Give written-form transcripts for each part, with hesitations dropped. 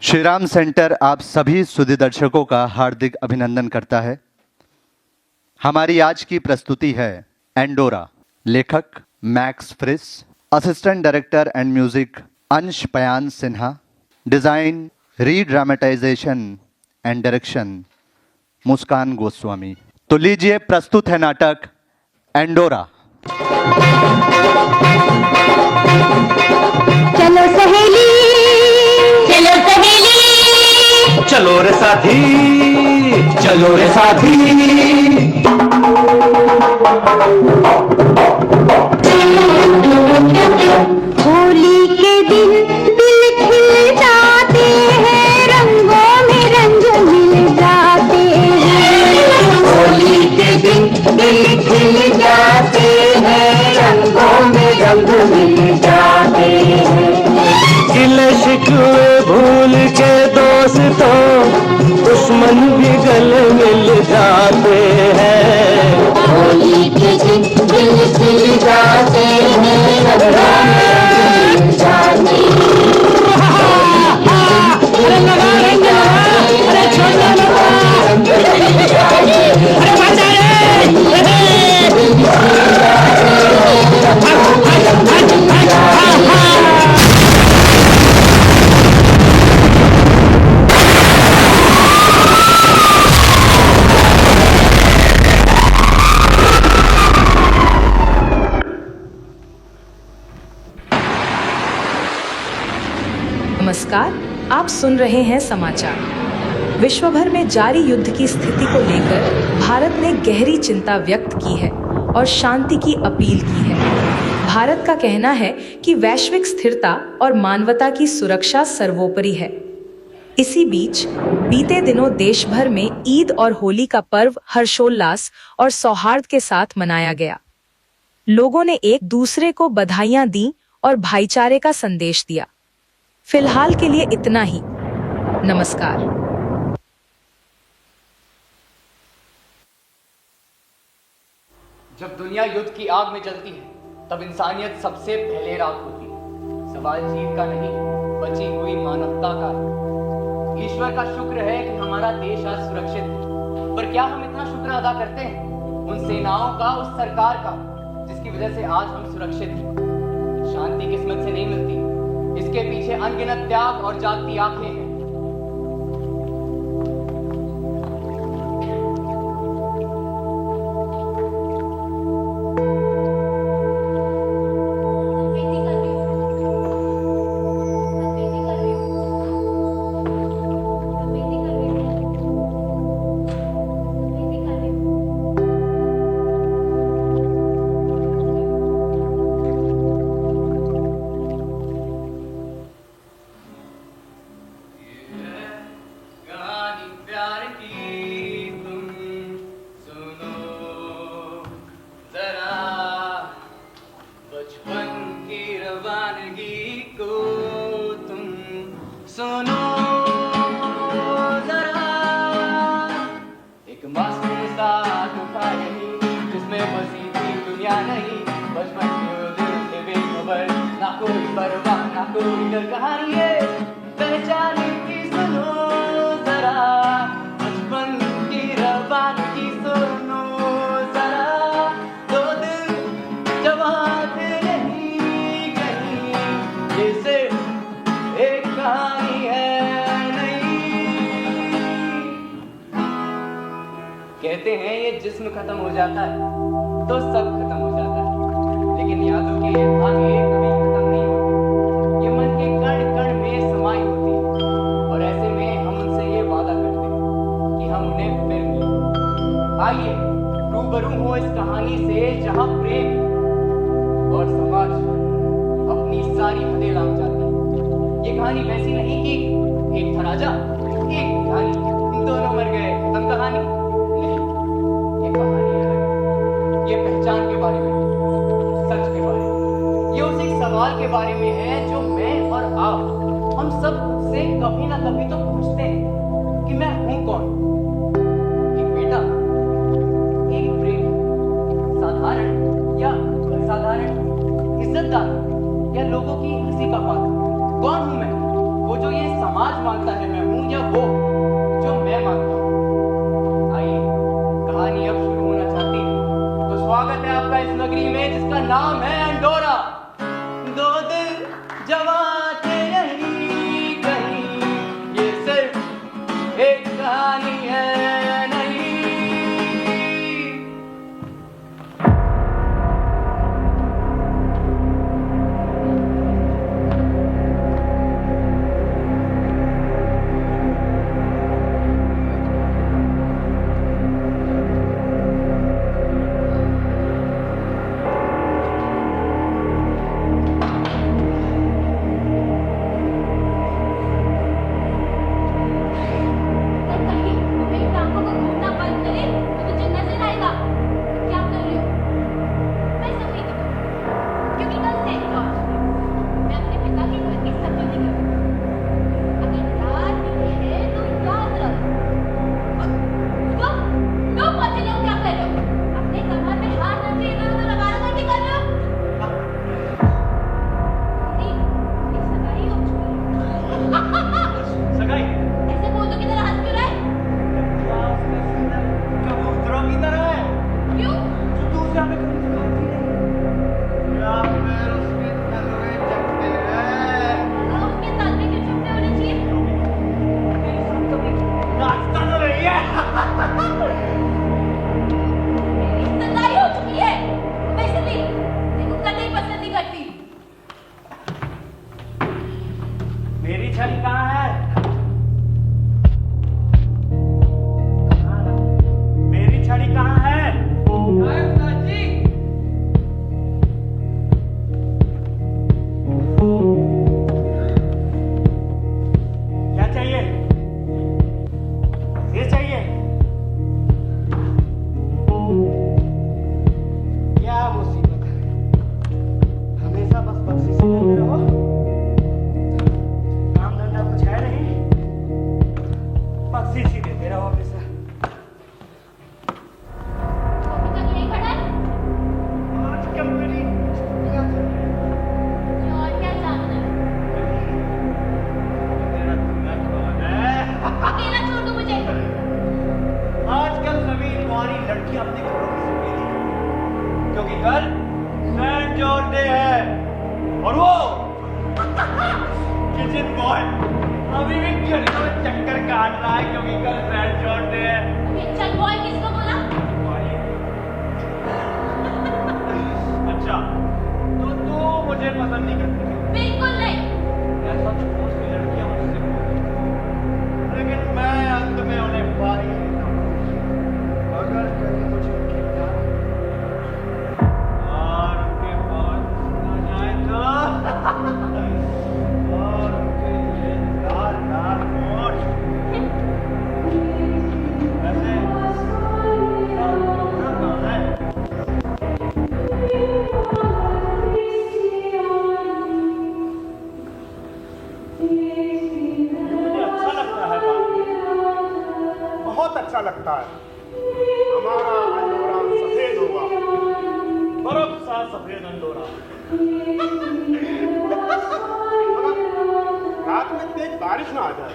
Shri Ram centre आप सभी सुधी दर्शकों का हार्दिक अभिनंदन करता है। हमारी आज की प्रस्तुति है एंडोरा। लेखक Max Frisch, assistant director and music Ansh Payan Sinha, design, redramatisation and direction Muskan Goswami. तो लीजिए प्रस्तुत है नाटक एंडोरा। चलो सहेली, चलो सहेली, चलो रे साथी, चलो रे साथी। होली के दिन दिल खिल जाते हैं, रंगों में रंग मिल जाते हैं। होली के दिन दिल खिल जाते हैं, रंगों में रंग मिल जाते हैं। गिले शिकवे भूल के दोस्तों, दुश्मन भी गले मिल जाते हैं। होली के दिन दिल खिल जाते हैं, रंगों में रंग मिल जाते हैं। नमस्कार, आप सुन रहे हैं समाचार। विश्व भर में जारी युद्ध की स्थिति को लेकर भारत ने गहरी चिंता व्यक्त की है और शांति की अपील की है। भारत का कहना है कि वैश्विक स्थिरता और मानवता की सुरक्षा सर्वोपरि है। इसी बीच बीते दिनों देश भर में ईद और होली का पर्व हर्षोल्लास और सौहार्द के साथ मनाया गया। लोगों ने एक दूसरे को बधाइयां दी और भाईचारे का संदेश दिया। फिलहाल के लिए इतना ही। नमस्कार। जब दुनिया युद्ध की आग में जलती है, तब इंसानियत सबसे पहले राख होती है। सवाल जीत का नहीं, बची हुई मानवता का है। ईश्वर का शुक्र है कि हमारा देश आज सुरक्षित है। पर क्या हम इतना शुक्र अदा करते हैं उन सेनाओं का, उस सरकार का, जिसकी वजह से आज हम सुरक्षित हैं? शांति किस्मत से नहीं मिलती, इसके पीछे अनगिनत त्याग और जागती आंखें हैं। कहानी है पहचाने की, सुनो जरा बचपन की रवानगी, सुनो जरा। दो दिल जवान नहीं कहीं, ये सिर्फ एक कहानी है नहीं। कहते हैं ये जिस्म खत्म हो जाता है तो सब खत्म हो जाता है, लेकिन यादों के धागे कभी खत्म नहीं होते। ये मन के कण कण में समाई होती है, और ऐसे में हम उनसे ये वादा करते हैं कि हम उन्हें फिर मिलेंगे। आइए रूबरू हो इस कहानी से, जहां प्रेम और समाज अपनी सारी हदें लांघ जाती है। ये कहानी वैसी नहीं कि एक था राजा, एक कहानी, दोनों मर गए, खत्म कहानी। नहीं, ये कहानी अलग, ये पहचान के बारे में, सच के बारे में, ये उस एक सवाल के बारे में है जो मैं और आप, हम सब से कभी ना कभी तो पूछते हैं कि मैं हूं कौन? एक बेटा, एक प्रेमी, साधारण या असाधारण, इज्जतदार या लोगों की हंसी का पात्र? कौन हूं मैं? वो जो ये समाज मानता है मैं हूं या वो जो मैं मानता हूं। आइए कहानी अब शुरू होना चाहती है, तो स्वागत है आपका इस नगरी में जिसका नाम है अंडोरा। दो दिल जवा थे यहीं कहीं, ये सिर्फ एक कहानी है नहीं। कहीं मेरी टांगों को घूमना बंद करे तो तुझे नजर आएगा क्या कर रही हो। मैं सफेद हूं क्योंकि कल सेंट जॉर्ज मैं अपने पिता के घर की सफेदी करूंगी। अगर याद नहीं है तो याद रख। तो पहुंचे लोग क्या कर रहे हो, अपने कमर में हाथ रख के इधर उधर लगा लगा के कर रहे हो। नहीं, एक सगाई हो चुकी है। सगाई ऐसे बोल दो की तरह हंस क्यों रहा है? कबूतरों की तरह है। क्यों? दूसरा में कभी सगाई नहीं, या फिर उसके तलवे चकते हैं। उसके तलवे क्यों चुपते होने चाहिए? नाचता तो रही है। मेरी सगाई हो चुकी है, वैसे भी देखो कतई पसंद नहीं करती। मेरी छड़ी कहाँ है? मेरी छड़ी कहाँ है? जी क्या चाहिए? ये चाहिए? क्या मुसीबत है, हमेशा बस बख्शी से लेते रहो, काम धंधा कुछ है नहीं, बख्शीश ही देते रहो हमेशा। अभी तक यही खड़ा है आजकल मेरी छुट्टियां चल रही हैं। जो और क्या जानना है? मेरा दूल्हा कौन है? अकेला छोड़ दो मुझे। आजकल सभी कुंवारी लड़कियां अपने घरों की सफेदी करती हैं, क्योंकि कल सेंट जॉर्ज डे है। और वो किचन बॉय अभी भी गलियों में चक्कर काट रहा है, क्योंकि कल सेंट जॉर्ज डे है। चल बॉय किसको बोला? अच्छा, तो तू मुझे पसंद नहीं करती? बिल्कुल नहीं। ऐसा तो बहुत सी लड़कियां मुझसे बोलती हैं, लेकिन मैं अंत में उन्हें पा ही लेता हूं। अगर कभी मुझे उनके प्यार और उनके पास न जाए तो और उनके ये लाल लाल होठ वैसे कमरा कहाँ है? मुझे अच्छा लगता है बात, बहुत अच्छा लगता है। हमारा अंडोरा सफेद होगा, बर्फ सा सफेद अंडोरा। रात में तेज बारिश ना आ जाए।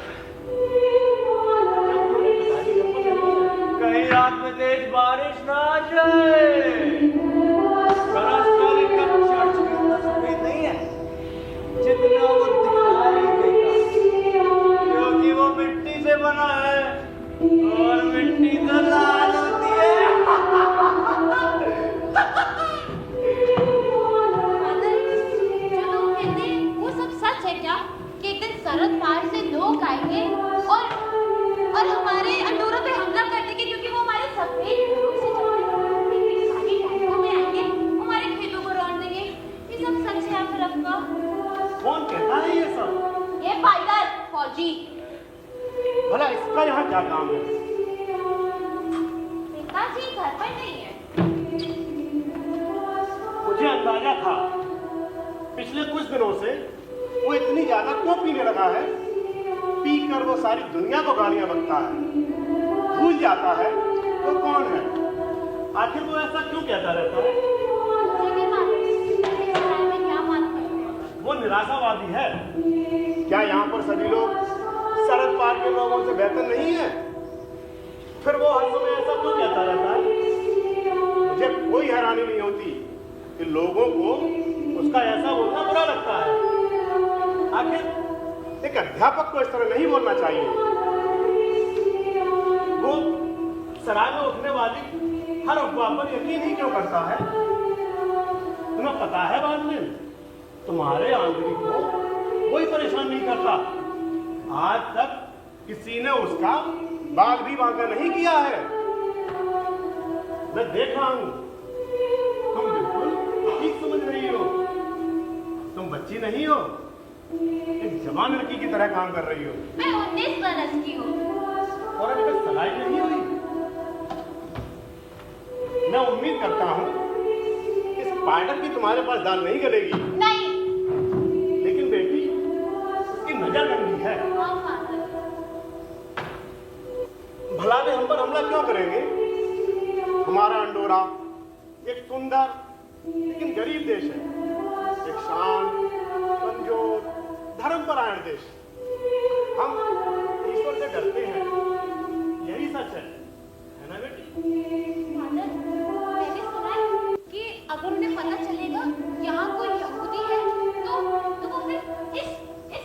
कहीं रात में तेज बारिश ना आ जाए। दरअसल इनका चर्च भी उतना सफेद नहीं है जितना वो दिखाई देता, क्योंकि वो मिट्टी से बना है और मिट्टी तो लाल होती है। फादर, जो लोग कहते हैं वो सब सच है क्या कि एक दिन सरहद पार से लोग आएंगे और हमारे अंडोरा पे हमला कर देंगे क्योंकि वो हमारे सफेद घरों से खाली टैंकों में आएंगे, हमारे खेतों को रौंद देंगे। ये सब सच है आप रखा? कौन कहता है ये सब? ये पाइलट फौजी भला इसका यहाँ क्या काम है? पिताजी घर पर नहीं है। मुझे अंदाजा था पिछले कुछ दिनों से वो इतनी ज्यादा क्यों पीने लगा है। पीकर वो सारी दुनिया को गालियां बकता है, भूल जाता है वो कौन है। आखिर वो ऐसा क्यों कहता रहता है? मुझे नहीं मालूम इस लड़ाई में क्या बात करते हैं। वो निराशावादी है। क्या यहाँ पर सभी लोग लोगों से बेहतर नहीं है? फिर वो हर समय ऐसा क्यों कहता रहता है? मुझे कोई हैरानी नहीं होती कि लोगों को उसका ऐसा बोलना बुरा लगता है। आखिर एक अध्यापक को इस तरह नहीं बोलना चाहिए। वो सराय में उठने वाली हर अफवाह पर यकीन ही क्यों करता है? तुम्हें पता है बाद में तुम्हारे आंतरिक को कोई परेशान नहीं करता। आज तक किसी ने उसका बाल भी बांका नहीं किया है। मैं देख रहा हूं तुम बिल्कुल ठीक समझ रही हो। तुम बच्ची नहीं हो, एक जवान लड़की की तरह काम कर रही हो। मैं 19 बरस की हूँ और अभी तक सगाई नहीं हुई। मैं उम्मीद करता हूं इस स्पाइडर की तुम्हारे पास दाल नहीं गलेगी। नहीं। लेकिन बेटी, इसकी नजर गंदी है। हाँ, फादर। भला वे हम पर हमला क्यों करेंगे? हमारा अंडोरा एक सुंदर लेकिन गरीब देश है, एक शांत, कमजोर, धर्मपरायण देश। हम ईश्वर से डरते हैं, यही सच है ना बेटी? फादर, मैंने सुना है कि अगर उन्हें पता चलेगा यहाँ कोई यहूदी है तो वो फिर इस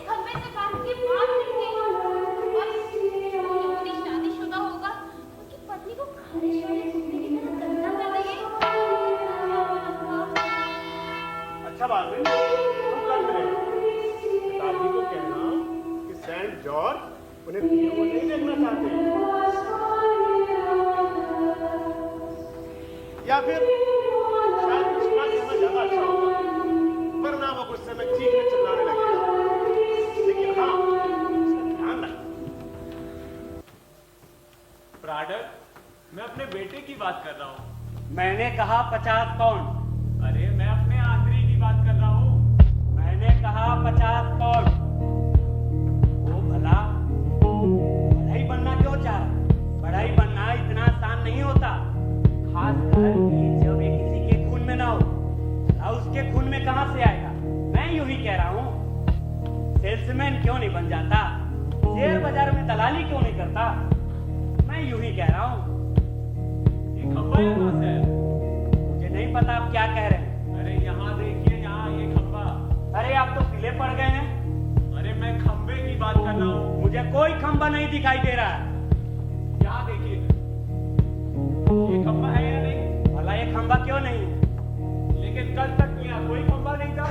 खंभे से काट के मार देंगे। और वो यहूदी शादीशुदा होगा, उनकी पत्नी को खारिश वाले कुत्ते की तरह गंदा कर देंगे। अच्छा बात है, तुम कल मिलेंगे। पिताजी को कहना कि सेंट जॉर्ज उन्हें पिए को नहीं देखना चाहते, या फिर शायद कृष्णा कहना ज्यादा अच्छा होगा, वरना वो गुस्से में चीखने चिल्लाने लगेगा। लेकिन हाँ, इसका ध्यान रख। ब्राडर, मैं अपने बेटे की बात कर रहा हूँ। मैंने कहा 50 पाउंड। अरे मैं अपने आंद्री की बात कर रहा हूँ। मैंने कहा 50 पाउंड। वो भला बढ़ाई बनना क्यों चाह रहा? बढ़ाई बनना इतना आसान नहीं होता, खासकर कि जब ये किसी के खून में ना हो। भला उसके खून में कहां से आएगा? मैं यूं ही कह रहा हूँ, सेल्समैन क्यों नहीं बन जाता? शेयर बाजार में दलाली क्यों नहीं करता? मैं यूं ही कह रहा हूँ। ये खंबा यहाँ से है। मुझे नहीं पता आप क्या कह रहे हैं। अरे यहाँ देखिए, यहाँ ये खंबा। अरे आप तो पीले पड़ गए हैं। अरे मैं खंबे की बात कर रहा हूँ। मुझे कोई खंबा नहीं दिखाई दे रहा है। यहाँ देखिए, ये खंबा है या नहीं? भला ये खंबा क्यों नहीं है? लेकिन कल तक तो यहाँ कोई खंबा नहीं था।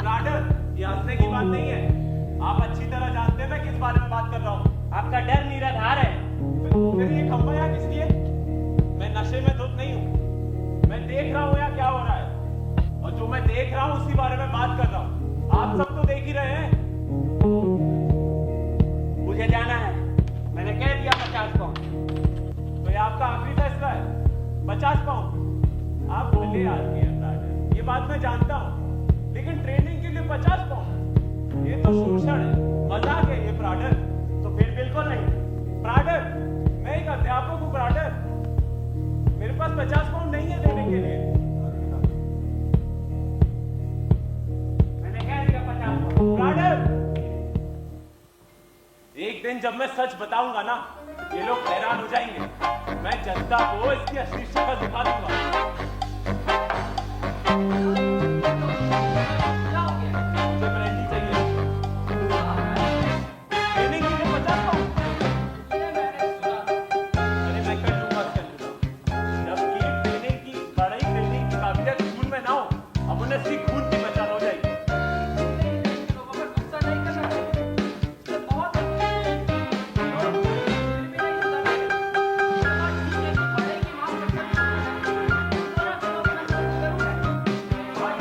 ब्राडर, ये हंसने की बात नहीं है। आप अच्छी तरह जानते हैं मैं किस बारे में बात कर रहा हूँ। आपका डर निराधार है। फिर ये खंबा यहाँ किस लिए? मैं नशे में धुत नहीं हूँ। मैं देख रहा हूँ यहाँ क्या हो रहा है, और जो मैं देख रहा हूँ उसी बारे में बात कर रहा हूँ। आप सब तो देख ही रहे हैं। मुझे जाना है, मैंने कह दिया 50 पाउंड। तो ये आपका आखिरी फैसला है? 50 पाउंड? आप भले आदमी हैं ब्राडर, ये बात मैं जानता हूँ, लेकिन ट्रेनिंग के लिए 50 पाउंड, ये तो शोषण है, मजाक है ये ब्राडर। तो फिर बिल्कुल नहीं। ब्राडर, मैं एक अध्यापक हूँ ब्राडर, मेरे पास 50 पाउंड नहीं है देने के लिए। मैंने कह दिया 50 पाउंड। ब्राडर, एक दिन जब मैं सच बताऊंगा ना, ये लोग हैरान हो जाएंगे। मैं जनता को इसकी असली शक्ल दिखा दूंगा। मुझे ब्रांडी चाहिए। ट्रेनिंग के लिए 50 पाउंड। अरे मैं कर लूंगा, कर लूंगा। जबकि ट्रेनिंग की बड़ी ट्रेनिंग की काबिलियत खून में ना हो, अब उन्हें सिर्फ खून की पहचान हो जाएगी। लोगों पर गुस्सा नहीं करना चाहिए। बहुत भाई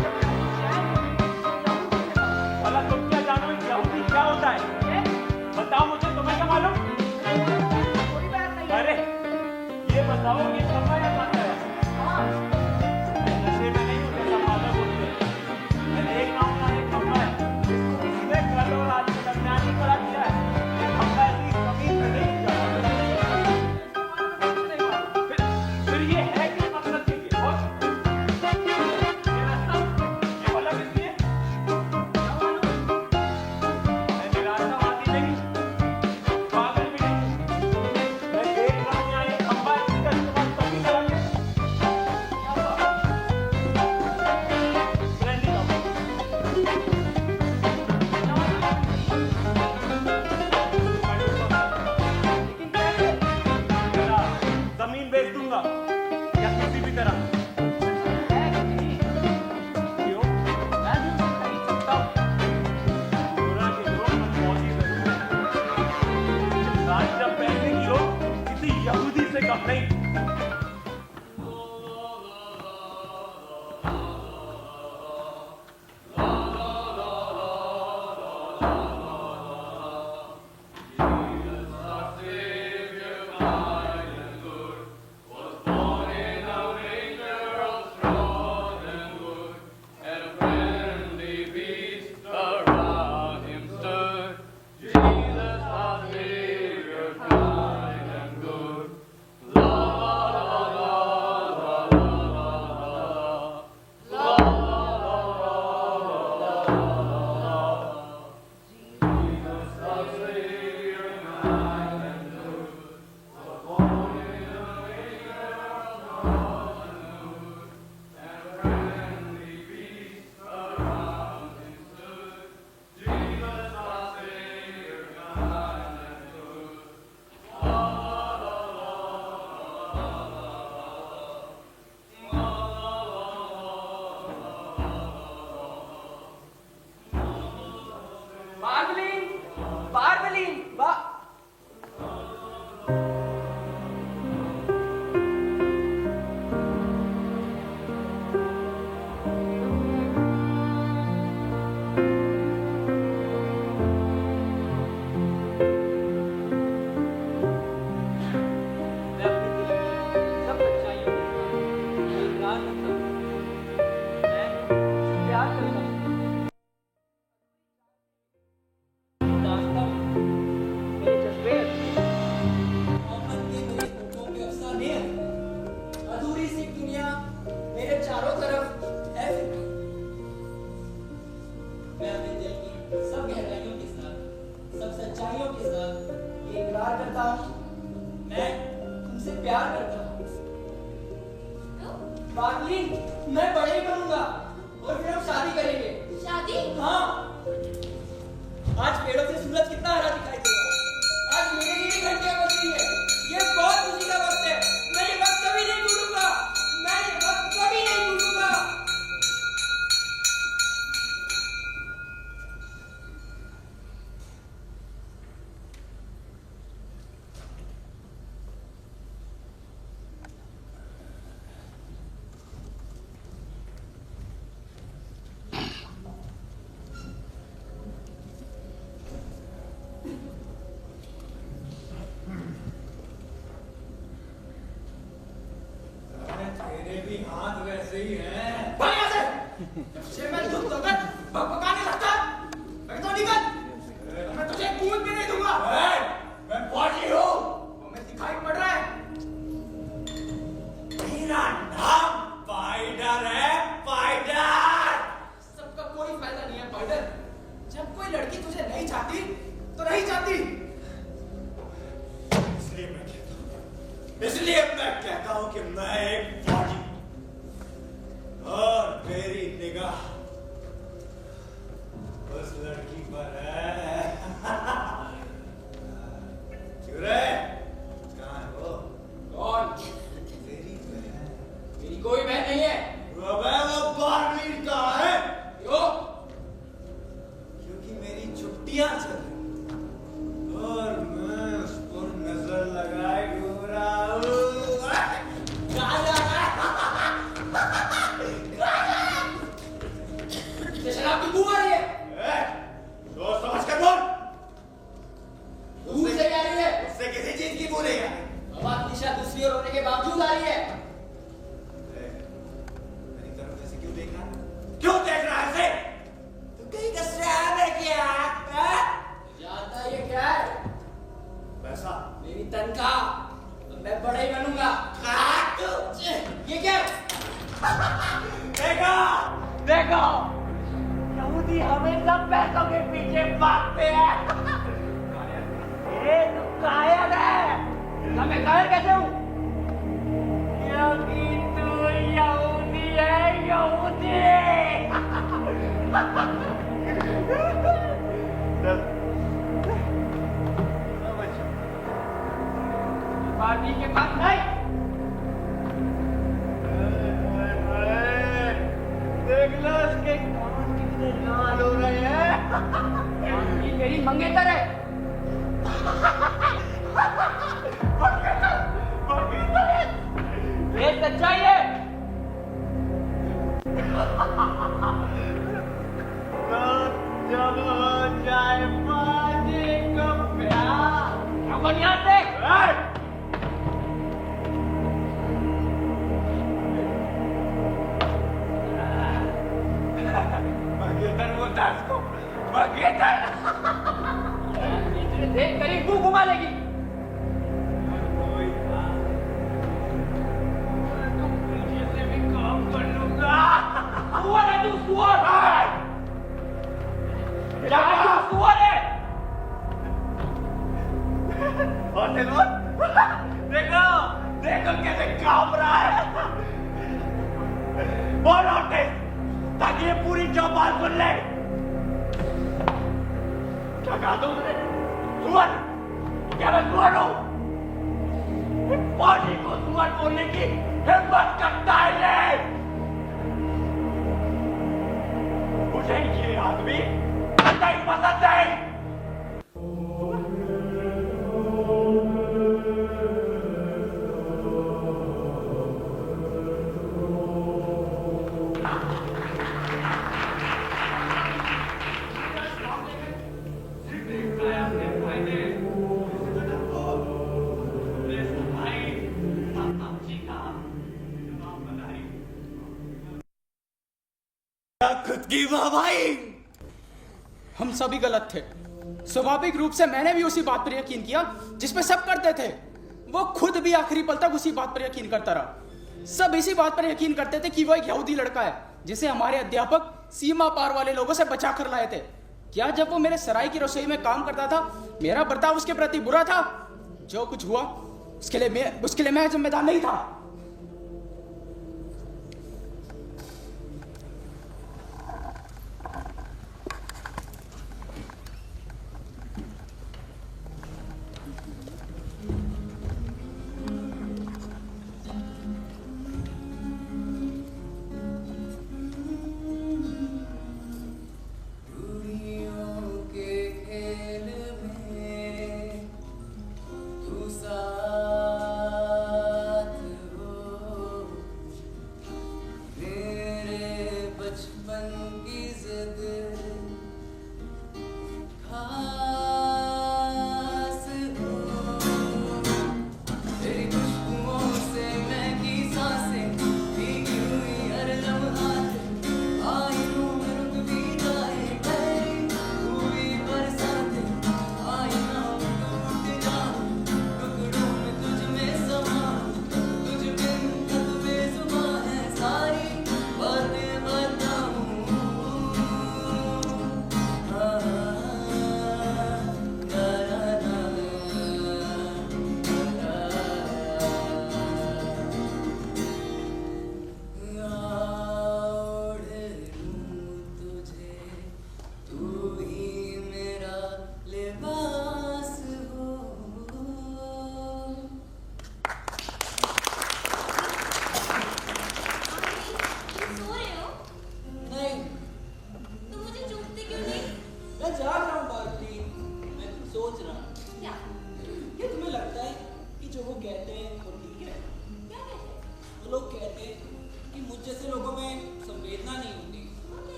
बार्बलिन, बार्बलिन, बा मैं अपनी दिल की सब सच्चाइयों को इकरार करता हूँ। मैं प्यार करता हूँ। जानता हूँ, मेरे जज्बे मोहम्मद के मेरे होठों पे अफसाने हैं। अधूरी सी दुनिया मेरे चारों तरफ है फिर भी। मैं अपने दिल की सब गहराइयों के साथ, सब सच्चाइयों के साथ ये इकरार करता हूँ, मैं तुमसे प्यार करता हूँ। बार्बलिन, मैं बड़े ही बनूंगा और फिर हम शादी करेंगे। शादी? हाँ। आज पेड़ों से सूरज कितना हरा दिखाई दे रहा है। आज मेरे लिए भी घंटियां बज रही है। ये बहुत खुशी का वक्त है। मैं ये वक्त कभी नहीं भूलूंगा। मैं ये वक्त कभी नहीं भूलूंगा। तेरे भी हाथ वैसे ही हैं। भाग यहाँ से। जब से मैं दुख होकर भगभगाने लगता, मैं तो निकल। मैं तुझे कूद भी नहीं दूंगा। मैं फौजी हूँ। हमें दिखाई पड़ रहा है। मेरा नाम पाइडर है, पाइडर। सबका कोई फायदा नहीं है पाइडर। जब कोई लड़की तुझे नहीं चाहती तो नहीं चाहती। इसलिए मैं कहता हूँ कि मैं एक फौजी हूँ। और मेरी निगाह उस लड़की पर है। क्यों रे? कहाँ है वो? कौन? तेरी बहन। मेरी कोई बहन नहीं है। अबे वो बार्बलिन कहाँ है? क्यों? क्योंकि मेरी छुट्टियां चल रही और मैं उस पर नजर लगाए घूम रहा हूँ। कहाँ जा रहा है? ये शराब की बू आ रही है। सोच समझ कर बोल। बू से क्या आ रही है? उससे किसी चीज की बू नहीं आती। हवा की दिशा दूसरी ओर होने के बावजूद आ रही है। मेरी तरफ ऐसे क्यों देख रहा है? क्यों देख रहा है ऐसे? तू कहीं का शराब है क्या? जानता ये क्या है? पैसा। मेरी तनख्वाह। मैं बड़ा ही बनूंगा। ये क्या है? देखो, देखो, यहूदी हमेशा पैसों के पीछे भागते हैं। ये तो कायर है। ना मैं कायर कैसे हूँ? क्योंकि तू यहूदी है, यहूदी। पार्टी के पास नहीं। देख लो उसके कान कितने लाल हो रहे हैं। ये मेरी मंगेतर है। ये सच्चाई है। तो जब हो जाए बाजी को प्यार। कौन यहाँ से? मंगेतर वो दास को मंगेतर। ऐसे देख कर ही मुंह घुमा लेगी। पीछे से भी काम कर लूंगा। सुअर है तू, सुअर है। क्या है तू, सुअर है। और देखो देखो कैसे कांप रहा है। बोलो ताकि ये पूरी चौपाल सुन ले। क्या कहा तुमने? सुअर? क्या मैं सुअर हूं? पानी को सुअर बोलने की हिम्मत करता है ये। मुझे ये आदमी नहीं पसंद है। खुद की भाई, हम सभी गलत थे। स्वाभाविक रूप से मैंने भी उसी बात पर यकीन किया जिस पे सब करते थे। वो खुद भी आखिरी पल तक उसी बात पर यकीन करता रहा। सब इसी बात पर यकीन करते थे कि वो एक यहूदी लड़का है जिसे हमारे अध्यापक सीमा पार वाले लोगों से बचा कर लाए थे। क्या जब वो मेरे सराय की रसोई में काम करता था मेरा बर्ताव उसके प्रति बुरा था? जो कुछ हुआ उसके लिए मैं जिम्मेदार नहीं था।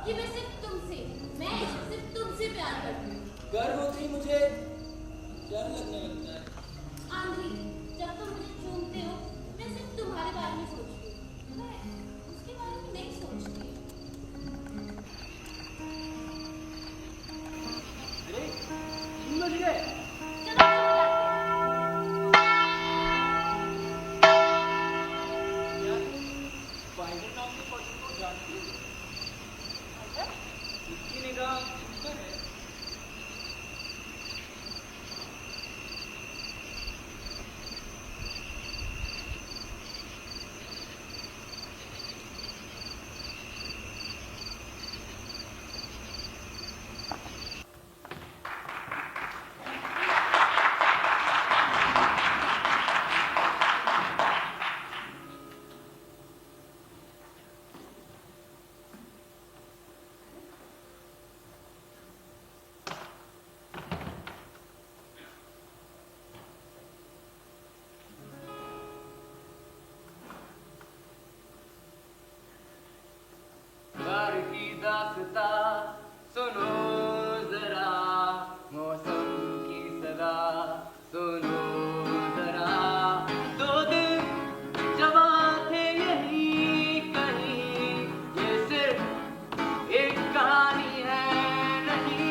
कि मैं डर लगने लगता है। आंधी, जब तुम मुझे चूमते हो मैं सिर्फ तुम्हारे बारे में सोचती हूँ, मैं उसके बारे में नहीं सोचती। अरे तुम लोग गए? चलो सो जाते हैं। यार बाइबल नाम के पर्सन को जानती हो? उसकी निगाह तुम पर है। घर की दास्ता सुनो जरा, मौसम की सदा सुनो जरा। दो दिन जवा थे यही कहीं, ये सिर्फ एक कहानी है नहीं।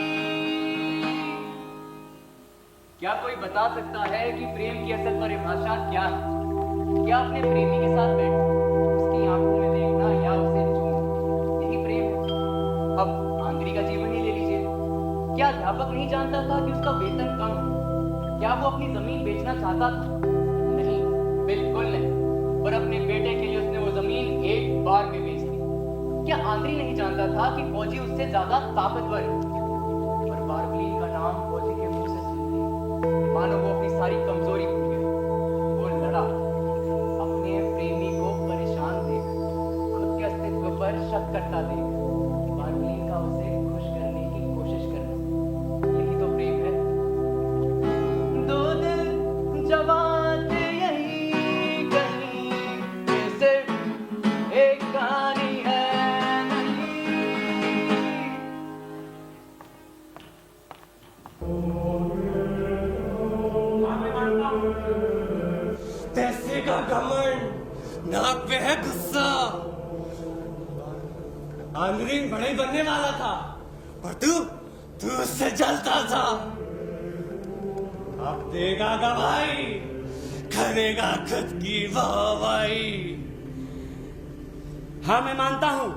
क्या कोई बता सकता है कि प्रेम की असल परिभाषा क्या है? क्या अपने प्रेमी के साथ बैठ उसकी आंखों में देखना या उसे छूना, यही प्रेम है? अब आंद्री का जीवन ही ले लीजिए। क्या अध्यापक नहीं जानता था कि उसका वेतन कम है? क्या वो अपनी जमीन बेचना चाहता था? नहीं, बिल्कुल नहीं। पर अपने बेटे के लिए उसने वो जमीन एक बार में बेच दी। क्या आंद्री नहीं जानता था कि फौजी उससे ज्यादा ताकतवर है? पर बार्बलीन का नाम फौजी के मुंह से सुनते मानो वो अपनी सारी कमजोरी भूल गया। वो लड़ा, अपने प्रेमी को परेशान देख, खुद के अस्तित्व पर शक करता देख, बार्बलीन का उसे खुश करने की कोशिश करना, यही तो प्रेम है। दो दिल जवान थे यही कहीं, ये सिर्फ एक कहानी है नहीं। हाँ, मैं मानता हूँ। पैसे का घमंड, नाक पे है गुस्सा। आंद्रीन बड़ा ही बनने वाला था, और तू उससे जलता था। अब देगा गवाही, करेगा खुद की वाहवाही। हाँ, मैं मानता हूं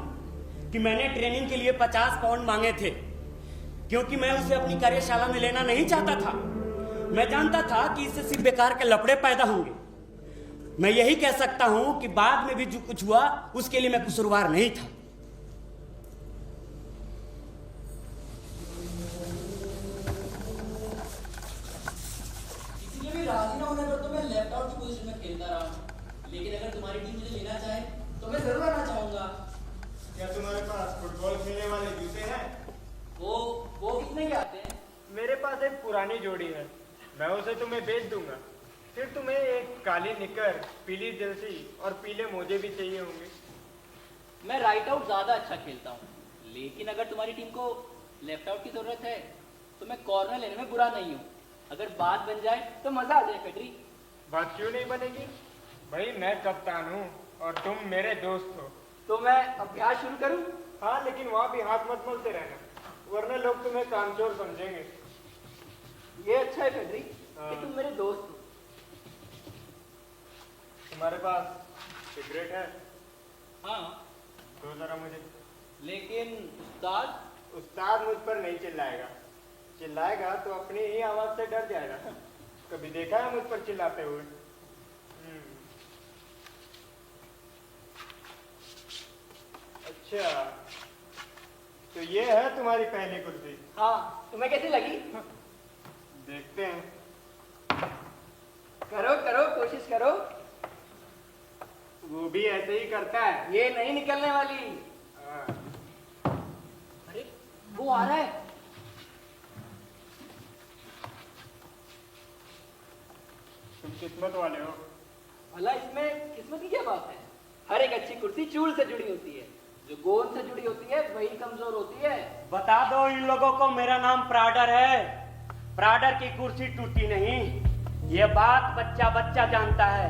कि मैंने ट्रेनिंग के लिए 50 पाउंड मांगे थे, क्योंकि मैं उसे अपनी कार्यशाला में लेना नहीं चाहता था। मैं जानता था कि इससे सिर्फ बेकार के लफड़े पैदा होंगे। मैं यही कह सकता हूं कि बाद में भी जो कुछ हुआ उसके लिए मैं कसूरवार नहीं था। इसीलिए भी राजी ना होने पर तो मैं लेफ्ट आउट की पोजीशन में खेलता रहा। लेकिन अगर तुम्हारी टीम मुझे लेना चाहे तो मैं जरूर आना चाहूंगा। क्या तुम्हारे पास फुटबॉल खेलने वाले जूते हैं? वो कितने के आते हैं? मेरे पास एक पुरानी जोड़ी है, मैं उसे तुम्हें बेच दूंगा। फिर तुम्हें एक काली निकर, पीली जर्सी और पीले मोजे भी चाहिए होंगे। मैं राइट आउट ज्यादा अच्छा खेलता हूँ, लेकिन अगर तुम्हारी टीम को लेफ्ट आउट की जरूरत है तो मैं कॉर्नर लेने में बुरा नहीं हूँ। अगर बात बन जाए तो मजा आ जाए। फेडरी, बात क्यों नहीं बनेगी भाई? मैं कप्तान हूँ और तुम मेरे दोस्त हो। तो मैं अभ्यास शुरू करूँ? हाँ, लेकिन वहाँ भी हाथ मत मलते रहना, वरना लोग तुम्हें कामचोर समझेंगे। ये अच्छा है फेडरी हाँ। कि तुम मेरे दोस्त हो। तुम्हारे पास सिगरेट है? हाँ, दो जरा मुझे। लेकिन उस्ताद, उस्ताद मुझ पर नहीं चिल्लाएगा। चिल्लाएगा तो अपनी ही आवाज से डर जाएगा। कभी देखा है मुझ पर चिल्लाते हुए? अच्छा, तो ये है तुम्हारी पहली कुर्सी। हाँ, तुम्हें कैसी लगी? देखते हैं। करो करो, कोशिश करो। वो भी ऐसे ही करता है। ये नहीं निकलने वाली। हाँ। अरे वो आ रहा है। तुम किस्मत वाले हो। भला इसमें किस्मत की क्या बात है? हर एक अच्छी कुर्सी चूल से जुड़ी होती है, जो गोंद से जुड़ी होती है वही कमजोर होती है। बता दो इन लोगों को मेरा नाम प्राडर है। प्राडर की कुर्सी टूटी नहीं, ये बात बच्चा बच्चा जानता है।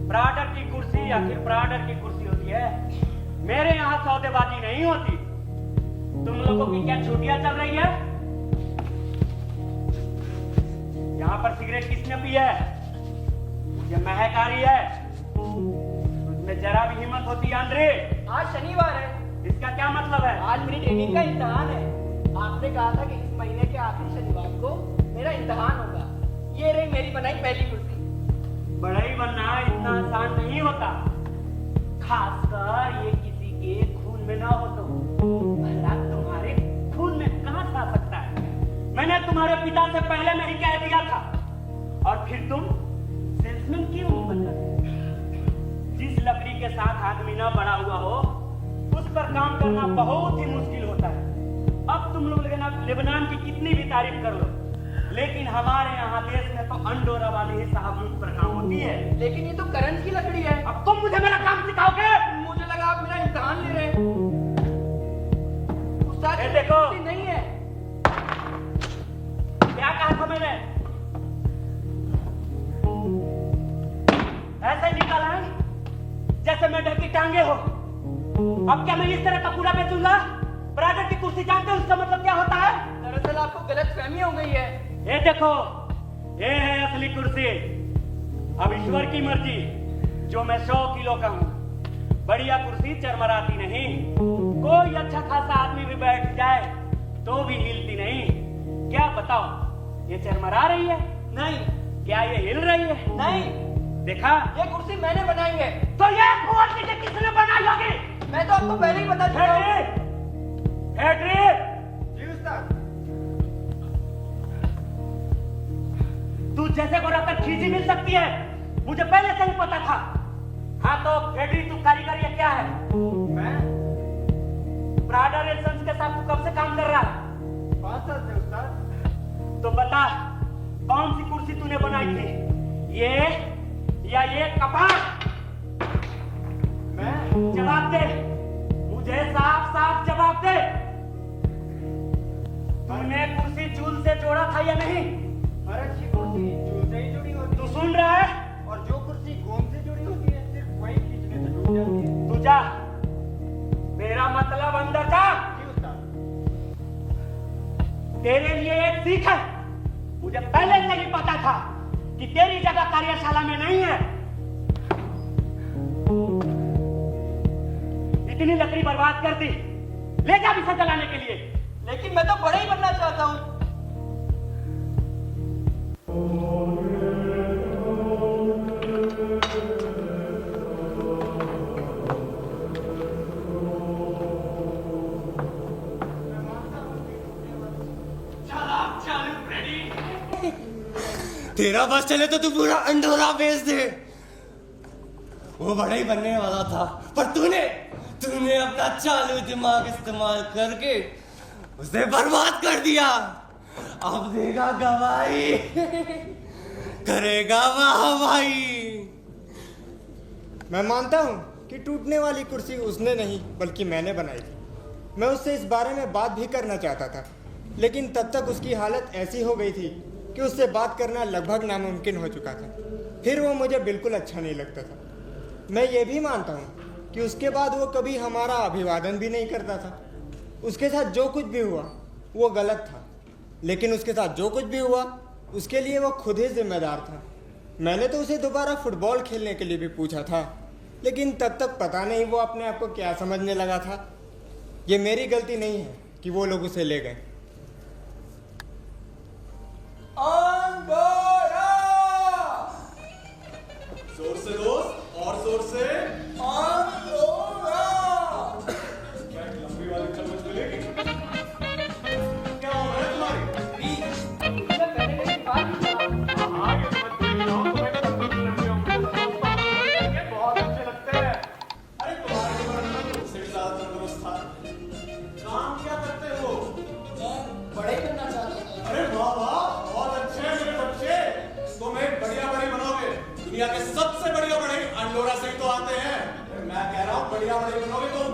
प्राडर की कुर्सी आखिर प्राडर की कुर्सी होती है, मेरे यहाँ सौदेबाजी नहीं होती। तुम लोगों की क्या छुट्टियां चल रही है? यहाँ पर सिगरेट किसने पी है? मुझे महक आ रही है। तुझमें जरा भी हिम्मत होती है आंद्रे? आज शनिवार है। इसका क्या मतलब है? आज मेरी ट्रेनिंग का इम्तिहान है। आपने कहा था कि इस महीने के आखिरी शनिवार को मेरा इम्तिहान होगा। ये रही मेरी बनाई पहली कुर्सी। बढ़ई बनना इतना आसान नहीं होता, खासकर ये किसी के खून में ना हो तो। भला तुम्हारे खून में कहां से आ सकता है? मैंने तुम्हारे पिता से पहले में ही कह दिया था, और फिर तुम सेल्समैन क्यों नहीं बनते? जिस लकड़ी के साथ आदमी ना बड़ा हुआ हो, उस पर काम करना बहुत ही मुश्किल होता है। अब तुम लोग लेबनान की कितनी भी तारीफ कर लो, लेकिन हमारे यहाँ देश में तो अंडोरा वाली ही साहबूत पर काम होती है। लेकिन ये तो करंट की लकड़ी है। अब तुम मुझे मेरा काम सिखाओगे? मुझे लगा आप मेरा इम्तिहान ले रहे हैं। उस्ताद, ये देखो। कुर्सी नहीं है। क्या कहा था मैंने? ऐसे ही निकाला है जैसे मेढक की टांगे हो। अब क्या मैं इस तरह का कूड़ा बेचूंगा? प्राडर की कुर्सी जानते हो उसका मतलब क्या होता है? दरअसल आपको गलतफहमी हो गई है। ये देखो, ये है असली कुर्सी। अब ईश्वर की मर्जी, जो मैं 100 किलो का हूँ। बढ़िया कुर्सी चरमराती नहीं, कोई अच्छा खासा आदमी भी बैठ जाए तो भी हिलती नहीं। क्या बताओ, ये चरमरा रही है? नहीं। क्या ये हिल रही है? नहीं। देखा? ये कुर्सी मैंने बनाई है। तो ये कुर्सी किसने बनाई होगी? मैं तो आपको पहले ही बता चुका हूँ। जी उस्ताद। तू जैसे को रखकर खींची मिल सकती है, मुझे पहले से ही पता था। हाँ तो फेडरी, तू कारीगर ये क्या है? मैं प्राडर एंड सन्स के साथ तू कब से काम कर रहा है? 5 साल से उस्ताद। तो बता, कौन सी कुर्सी तूने बनाई थी? ये या ये कपाट? मैं जवाब दे, मुझे साफ साफ जवाब दे। तूने कुर्सी चूल से जोड़ा था या नहीं? हर अच्छी कुर्सी चूल से ही जुड़ी होती तू सुन रहा है? है, और जो कुर्सी गोंद से जुड़ी होती है सिर्फ वही खींचने से जुड़ जाती है। तू जा, मेरा मतलब अंदर जा। जी उस्ताद। तेरे लिए एक सीख है। मुझे पहले से ही पता था कि तेरी जगह कार्यशाला में नहीं है। इतनी लकड़ी बर्बाद कर दी, ले जा इसे जलाने के लिए। लेकिन मैं तो बड़ा ही बनना चाहता हूँ। तेरा बस चले तो तू पूरा अंडोरा बेच दे। वो बड़ा ही बनने वाला था, पर तूने अपना चालू दिमाग इस्तेमाल करके उसे बर्बाद कर दिया। अब देगा गवाही, करेगा वाहवाही। मैं मानता हूँ कि टूटने वाली कुर्सी उसने नहीं बल्कि मैंने बनाई थी। मैं उससे इस बारे में बात भी करना चाहता था, लेकिन तब तक उसकी हालत ऐसी हो गई थी कि उससे बात करना लगभग नामुमकिन हो चुका था। फिर वो मुझे बिल्कुल अच्छा नहीं लगता था। मैं ये भी मानता हूँ कि उसके बाद वो कभी हमारा अभिवादन भी नहीं करता था। उसके साथ जो कुछ भी हुआ वो गलत था, लेकिन उसके साथ जो कुछ भी हुआ उसके लिए वो खुद ही जिम्मेदार था। मैंने तो उसे दोबारा फुटबॉल खेलने के लिए भी पूछा था, लेकिन तब तक पता नहीं वो अपने आप को क्या समझने लगा था। ये मेरी गलती नहीं है कि वो लोग उसे ले गए। अंडोरा! जोर से दोस्त, और जोर से। अंडोरा! क्या एक लंबी वाली चम्मच मिलेगी? क्या हो रहा है तुम्हारी? मैं पहले कहीं बात नहीं किया। हाँ, ये मत देखना, तुम्हें कभी भी लंबी उम्र के दोस्तों के बहुत अच्छे लगते हैं। अरे तुम्हारे जीवन में तुमसे भी ज्यादा तंदुरुस्त था। काम क्या करते हो? बड़े करना चाहते हैं। अरे वाह वाह, बहुत अच्छे हैं मेरे बच्चे। तुम एक बढ़िया बड़ी बनोगे। दुनिया के सबसे बढ़िया बड़े अंडोरा से ही तो आते हैं। मैं कह रहा हूँ बढ़िया बड़ी बनोगे तुम।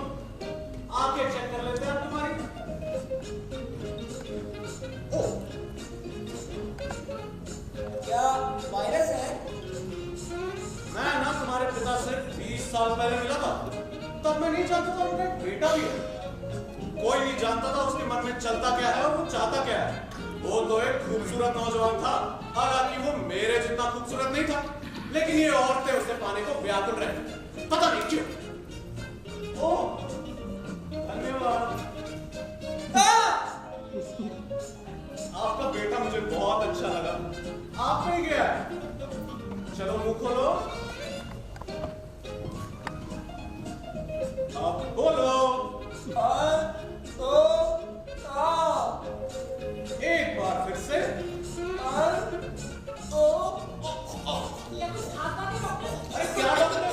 आंखें चेक कर लेते हैं तुम्हारी। जानता था उनका एक बेटा भी है। कोई नहीं जानता था उसके मन में चलता क्या है और वो चाहता क्या है। वो तो एक खूबसूरत नौजवान था, हालांकि वो मेरे जितना खूबसूरत नहीं था, लेकिन ये औरतें उसे पाने को व्याकुल रहे, पता नहीं क्यों। ओह, धन्यवाद। आपका बेटा मुझे बहुत अच्छा लगा। आप नहीं गया? चलो मुंह खोलो, अब बोलो। एक बार फिर से। अरे क्या डॉक्टर?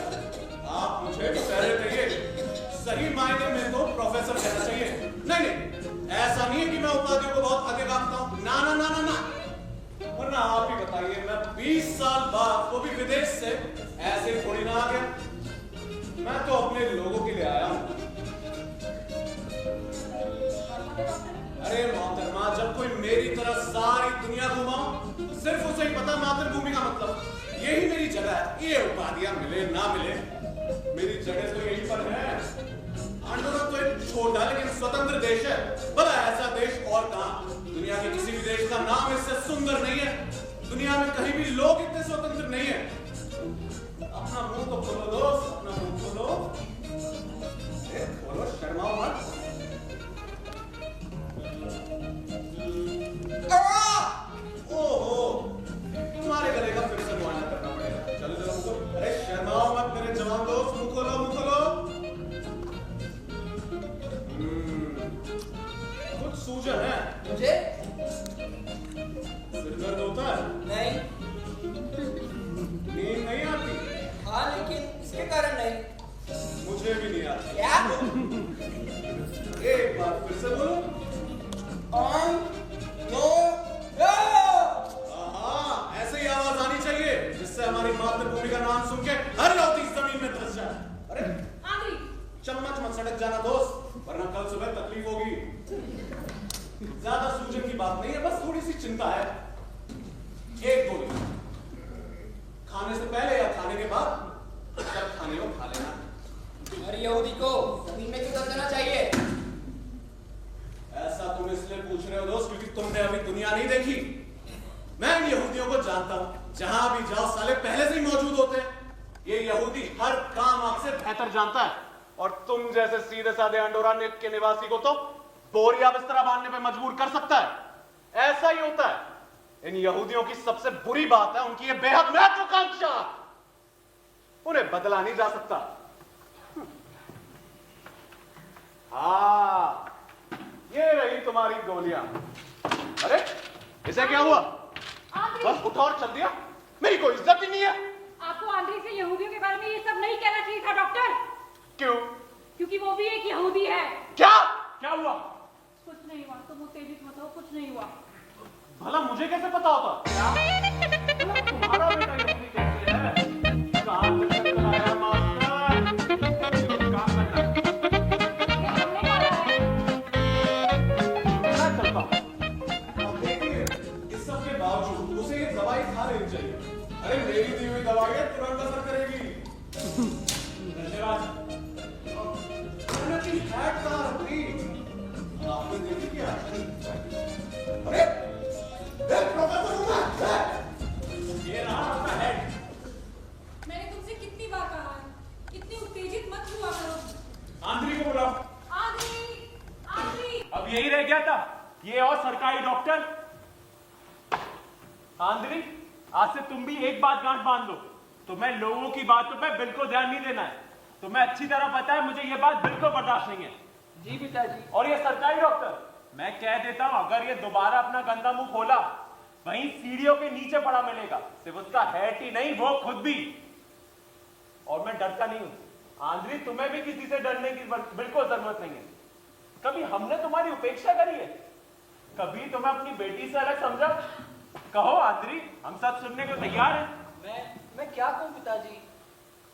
आप मुझे पहले कहिए। सही मायने में तो प्रोफेसर कहना चाहिए। नहीं, ऐसा नहीं है कि मैं उपाधियों को बहुत आगे काटता हूं। ना ना ना ना ना। वरना आप ही बताइए, मैं 20 साल बाद, वो भी विदेश से, ऐसे थोड़ी ना आ गया। मैं तो अपने लोगों के लिए आया हूं। अरे मोहतरमा, जब कोई मेरी तरह सारी दुनिया घुमाओ, सिर्फ उसे ही पता मातृभूमि का मतलब। यही मेरी जगह है। ये उपाधियां मिले ना मिले, मेरी जगह तो यही पर है। अंडोरा तो एक छोटा लेकिन स्वतंत्र देश है। भला ऐसा देश और कहां? दुनिया के किसी भी देश का नाम इससे सुंदर नहीं है। दुनिया में कहीं भी लोग इतने स्वतंत्र नहीं है। अपना मुंह तो खोलो दोस्त, अपना मुंह खोलो। खोलो, शर्माओ मत। ओहो, तुम्हारे गले का फिर से मुआयना करना पड़ेगा। चलो चलो मुझको। अरे शर्माओ मत मेरे जवान दोस्त, मुंह खोलो मुंह खोलो। कुछ सूजन है मुझे? सिर दर्द होता है? नहीं। नींद नहीं आती? हाँ, लेकिन इसके कारण नहीं। मुझे भी नहीं आती। क्या? एक बार फिर से बोलो। ऐसे ही आवाज आनी चाहिए जिससे हमारी मातृभूमि का नाम सुन के हर लौटी जमीन में धंस जाए। अरे चम्मच मत सड़क जाना दोस्त, वरना कल सुबह तकलीफ होगी। ज्यादा सूजन की बात नहीं है, बस थोड़ी सी चिंता है। एक गोली खाने से पहले या खाने के बाद, जब खाने को खा लेना। हर यहूदी को जमीन में क्यों दब देना चाहिए? ऐसा तुम इसलिए पूछ रहे हो दोस्त क्योंकि तुमने अभी दुनिया नहीं देखी। मैं इन यहूदियों को जानता हूं, जहां भी जाओ साले पहले से ही मौजूद होते हैं। ये यहूदी हर काम आपसे बेहतर जानता है, और तुम जैसे सीधे साधे अंडोरा के निवासी को तो बोरिया बिस्तरा बांधने पे मजबूर कर सकता है। ऐसा ही होता है। इन यहूदियों की सबसे बुरी बात है उनकी ये बेहद महत्वाकांक्षा। उन्हें बदला नहीं जा सकता। हाँ, ये रही तुम्हारी गोलियां। अरे इसे क्या हुआ? बस उठा और चल दिया? मेरी कोई इज्जत ही नहीं है। आपको आंध्री से यहूदियों के बारे में ये सब नहीं कहना चाहिए था डॉक्टर। क्यों? क्योंकि वो भी एक यहूदी है। क्या? क्या हुआ? कुछ नहीं हुआ, तुम उत्तेजित मत हो, कुछ नहीं हुआ। भला मुझे कैसे पता होता? क्या? तुम्हारा बेटा यहूदी कैसे है? कहां से चला आया मास्टर? काम करना। हमने मारा है। मैं चलता हूं। अब देखिए, इस सब के बावजूद उसे ये दवाई खा लेनी चाहिए। अरे मेरी दी हुई दवाई तुरंत असर करेगी। धन्यवाद। की हैट कहां रखी? आपने देखी क्या? अरे प्रोफेसर हूं मैं। ये रहा आपका हेड। मैंने तुमसे कितनी बार कहा है, इतनी उत्तेजित मत हुआ करो। आंद्री को बुलाओ। आंद्री। अब यही रह गया था, ये और सरकारी डॉक्टर। आंद्री, आज से तुम भी एक बात गांठ बांध लो, तुम्हें लोगों की बातों पे बिल्कुल ध्यान नहीं देना है। तुम्हें अच्छी तरह पता है मुझे ये बात बिल्कुल बर्दाश्त नहीं है। जी पिताजी। और ये सरकारी डॉक्टर, मैं कह देता हूं अगर ये दोबारा अपना गंदा मुंह खोला, वहीं सीढ़ियों के नीचे पड़ा मिलेगा। सिर्फ उसका हेड ही नहीं, वो खुद भी। और मैं डरता नहीं हूं। आंद्री, तुम्हें भी किसी से डरने की बिल्कुल जरूरत नहीं है। कभी हमने तुम्हारी उपेक्षा करी है? कभी तुम्हें अपनी बेटी से अलग समझा? कहो आंद्री, हम सब सुनने को तैयार हैं। मैं क्या कहूं पिताजी?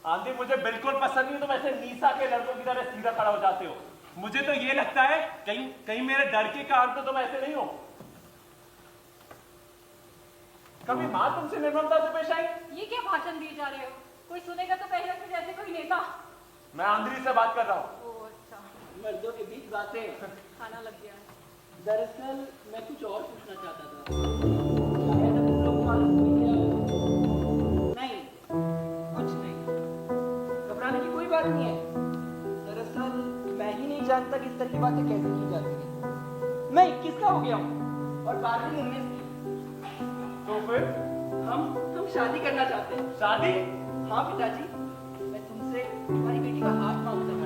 आंधी, मुझे बिल्कुल पसंद नहीं तुम ऐसे नीसा के लड़कों की तरह सीधा खड़ा हो जाते हो। मुझे तो ये लगता है कहीं कहीं मेरे डर के कारण तो तुम ऐसे नहीं हो। कभी मां तुमसे निर्ममता से पेश आई? ये क्या भाषण दिए जा रहे हो? कोई सुनेगा तो कहेगा कि जैसे कोई नेता। मैं आंद्री से बात कर रहा हूँ। ओह अच्छा, मर्दों के बीच बातें। खाना लग गया है। दरअसल मैं कुछ और पूछना चाहता था। शायद अब तुम लोग को मालूम हो गया हो। नहीं, कुछ नहीं, घबराने की कोई बात नहीं है। दरअसल मैं ही नहीं जानता कि इस तरह की बातें कैसे की जाती हैं। मैं 21 का हो गया हूँ और बारहवीं 19 की। तो फिर हम शादी करना चाहते हैं। शादी? हाँ पिताजी, मैं तुमसे तुम्हारी बेटी का हाथ मांगता हूँ।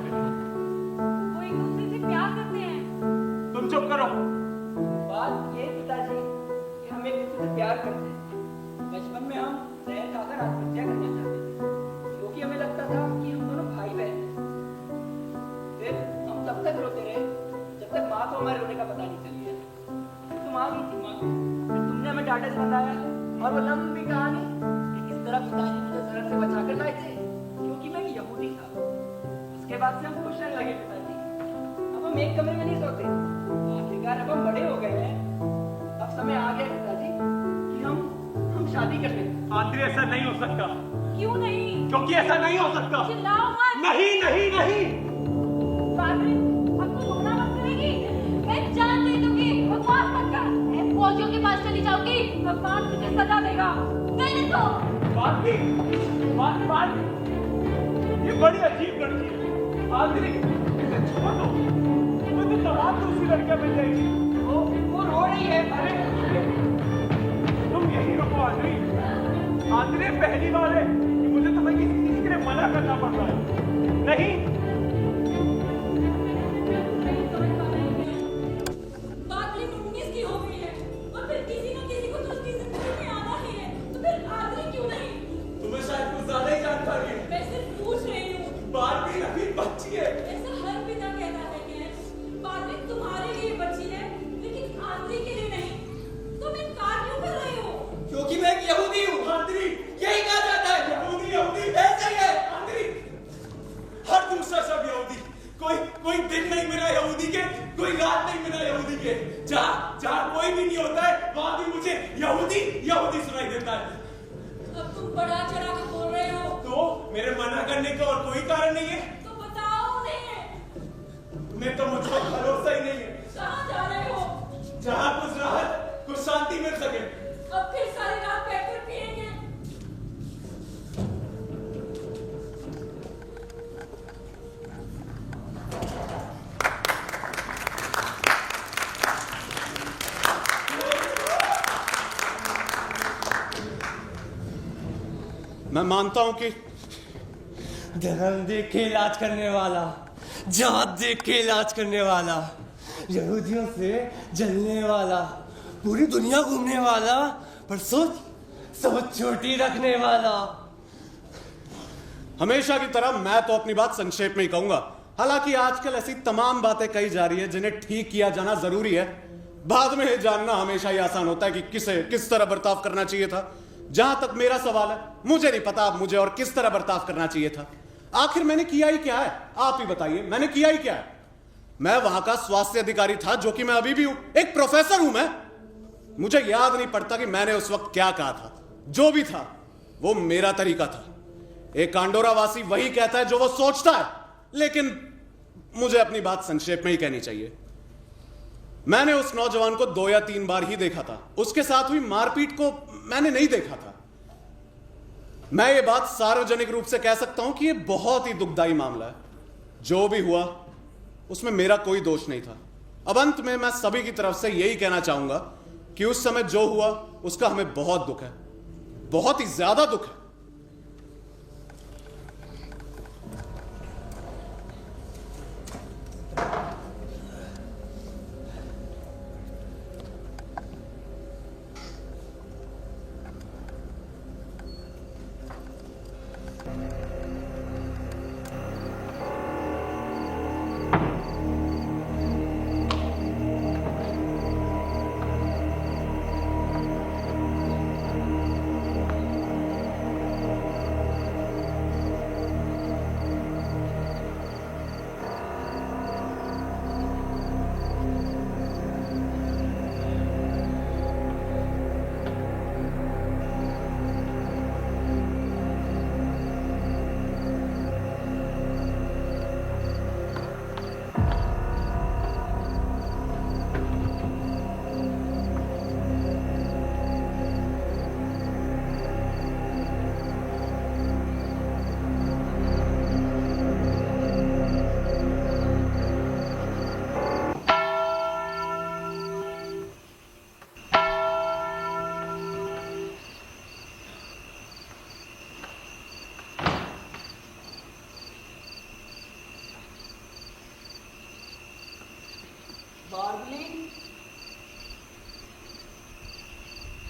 वो एक दूसरे से प्यार करते हैं। तुम चुप करो। बात ये पिताजी कि हम एक दूसरे से प्यार करते हैं। बचपन में हम जहर खाकर आत्महत्या करना चाहते थे, क्योंकि हमें लगता था कि हम दोनों भाई बहन हैं। फिर हम तब तक रोते रहे जब तक माँ को हमारे रोने का पता नहीं चल गया। फिर तुम आ गई थी माँ, फिर तुमने हमें डांटे से बताया और वो लंबी कहानी कि किस तरह पिताजी मुझे जहर से बचा कर लाए थे, क्योंकि मैं यहूदी था। उसके बाद से हम खुश रहने लगे पिताजी। अब हम एक कमरे में नहीं सोते। आखिरकार अब हम बड़े हो गए हैं। अब समय आ गया पिताजी कि हम शादी कर लें। आंद्री, ऐसा नहीं हो सकता। क्यों नहीं? क्योंकि ऐसा नहीं हो सकता। चिल्लाओ मत। नहीं नहीं नहीं। पादरी, अब तू रोना मत करेगी। मैं जान दे दूंगी। बकवास मत कर। मैं फौजियों के पास चली जाऊंगी। भगवान तुझे सजा देगा। नहीं तो बात ये बड़ी अजीब लड़की है। आंद्री, इसे छोड़ दो। तुम्हें तो तमाम दूसरी लड़कियां मिल जाएगी। वो रो रही है। अरे तुम यही रुको आंद्री। आंद्री, पहली बार है कि मुझे तुम्हें किसी चीज के लिए मना करना पड़ रहा है। नहीं, बात भी 19 की हो गई है और फिर किसी न किसी को तो उसकी जिंदगी में आना ही है। तो फिर आदमी क्यों नहीं? तुम्हें शायद कुछ ज्यादा ही जानकारी है। मैं सिर्फ पूछ रही हूँ। बात भी अभी बच्ची है। ऐसा हर पिता कहता है कि बात भी तुम्हारे लिए बची है, लेकिन आदमी के लिए नहीं। तुम इनकार क्यों कर रहे हो? क्योंकि मैं एक यहूदी हूँ। आंद्री, यही कहा जाता है। यहूदी ऐसा ही है। आंद्री, हर दूसरा शब्द यहूदी। कोई दिन नहीं मिला यहूदी के, कोई रात नहीं मिला यहूदी के। जहाँ कोई भी नहीं होता है वहां भी मुझे यहूदी सुनाई देता है। अब तुम बढ़ा चढ़ा कर बोल रहे हो। तो मेरे मना करने का और कोई कारण नहीं है? तो बताओ उन्हें। तुम्हें तो मुझ पर भरोसा ही नहीं है। कहाँ जा रहे हो? जहाँ कुछ राहत, कुछ शांति मिल सके। अब फिर सारी रात बैठकर पिएंगे। मैं मानता हूं कि धर्म देख के इलाज करने वाला, जात देख के इलाज करने वाला, यहूदियों से जलने वाला, पूरी दुनिया घूमने वाला, पर सोच छोटी रखने वाला। हमेशा की तरह मैं तो अपनी बात संक्षेप में ही कहूंगा। हालांकि आजकल ऐसी तमाम बातें कही जा रही है जिन्हें ठीक किया जाना जरूरी है। बाद में ये जानना हमेशा ही आसान होता है कि किस तरह बर्ताव करना चाहिए था। जहां तक मेरा सवाल है, मुझे नहीं पता अब मुझे और किस तरह बर्ताव करना चाहिए था। आखिर मैंने किया ही क्या है? आप ही बताइए, मैंने किया ही क्या है? मैं वहां का स्वास्थ्य अधिकारी था, जो कि मैं अभी भी हूं। एक प्रोफेसर हूं मैं। मुझे याद नहीं पड़ता कि मैंने उस वक्त क्या कहा था। जो भी था वो मेरा तरीका था। एक कांडोरा वासी वही कहता है जो वो सोचता है, लेकिन मुझे अपनी बात संक्षेप में ही कहनी चाहिए। मैंने उस नौजवान को 2 या 3 बार ही देखा था। उसके साथ हुई मारपीट को मैंने नहीं देखा था। मैं ये बात सार्वजनिक रूप से कह सकता हूं कि ये बहुत ही दुखदाई मामला है। जो भी हुआ उसमें मेरा कोई दोष नहीं था। अब अंत में मैं सभी की तरफ से यही कहना चाहूंगा कि उस समय जो हुआ उसका हमें बहुत दुख है, बहुत ही ज्यादा दुख है।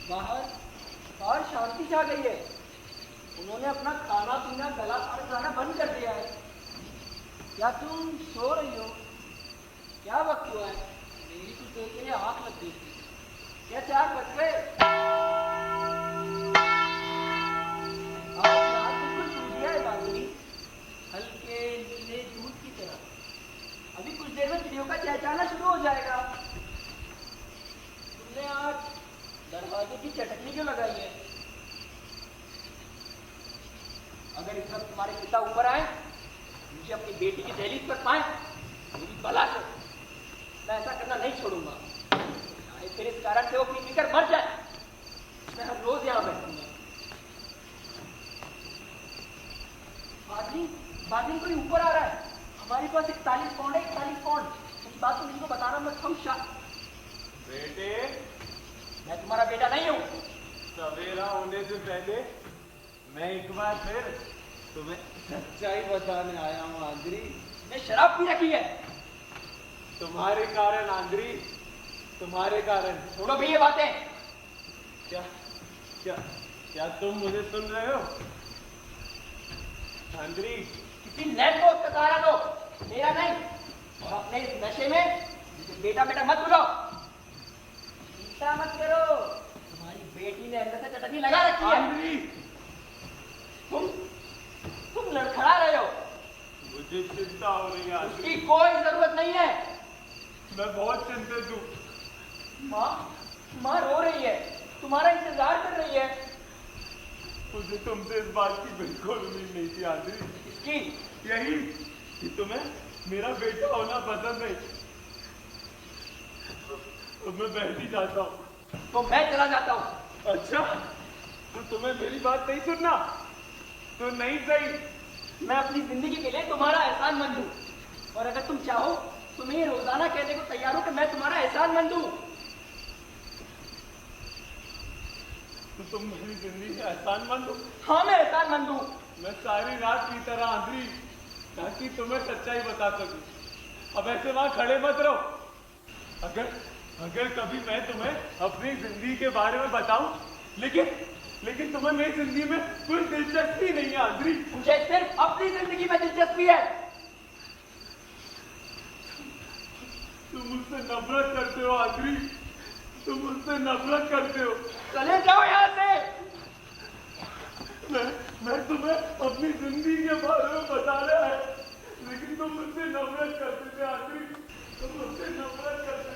बाहर बाहर शांति छा गई है। उन्होंने अपना खाना पीना गला खाना बंद कर दिया है। क्या तुम सो रही हो? क्या वक्त हुआ है? मेरी तो सोते ही आँख लग गई थी। क्या 4 बज गए? आज रात बिल्कुल सूझिया है बाबूजी, हल्के नीले दूध की तरह। अभी कुछ देर में चिड़ियों का चहचहाना शुरू हो जाएगा। तुमने आज दरवाजे की चटनी क्यों लगाई है? अगर इस वक्त तुम्हारे पिता ऊपर आए, मुझे अपनी बेटी की दहलीज पर पाए, मेरी बला से मैं ऐसा करना नहीं छोड़ूंगा। चाहे फिर इस कारण से वो पी कर मर जाए, मैं हर रोज यहाँ बैठूंगा। बादली कोई ऊपर आ रहा है। हमारे पास 41 पाउंड है, 41 पाउंड। इस बात तो मुझको बताना मत। हम बेटे, मैं तुम्हारा बेटा नहीं हूँ। सवेरा होने से पहले मैं एक बार फिर तुम्हें सच्चाई बताने आया हूँ आंद्री। मैं शराब पी रखी है। तुम्हारे कारण आंद्री, तुम्हारे कारण। छोड़ो भी ये बातें। क्या क्या क्या तुम मुझे सुन रहे हो आंद्री? किसी लैंड को उसका सहारा दो, मेरा नहीं। और अपने इस नशे में मुझे बेटा बेटा मत बुलाओ। चिंता मत करो, तुम्हारी बेटी ने अंदर से चटनी लगा रखी है। तुम लड़खड़ा रहे हो। मुझे चिंता हो रही है। उसकी कोई जरूरत नहीं है। मैं बहुत चिंतित हूँ। माँ रो रही है, तुम्हारा इंतजार कर रही है। मुझे तुमसे इस बात की बिल्कुल उम्मीद नहीं थी आंद्री। इसकी यही कि तुम्हें मेरा बेटा होना पसंद नहीं। तो मैं बैठ ही जाता हूँ। तो मैं चला जाता हूँ। अच्छा, तो तुम्हें मेरी बात नहीं सुनना? तो नहीं सही। मैं अपनी जिंदगी के लिए तुम्हारा एहसानमंद हूँ, और अगर तुम चाहो तो मैं ये रोजाना कहने को तैयार हूँ कि मैं तुम्हारा एहसानमंद हूँ। तो तुम मेरी जिंदगी का एहसानमंद हो? हाँ, मैं एहसानमंद हूँ। मैं सारी रात की तरह आंद्री ताकि तुम्हें सच्चाई बता सकूं। अब ऐसे वहां खड़े मत रहो। अगर कभी मैं तुम्हें अपनी जिंदगी के बारे में बताऊं, लेकिन तुम्हें मेरी जिंदगी में कोई दिलचस्पी नहीं है आंद्री। मुझे सिर्फ अपनी जिंदगी में दिलचस्पी है। तुम मुझसे नफरत करते हो आंद्री, तुम मुझसे नफरत करते हो। चले जाओ यहाँ से। मैं तुम्हें अपनी जिंदगी के बारे में बता रहा है, लेकिन तुम मुझसे नफरत करते थे आंद्री। तुम मुझसे नफरत करते थे।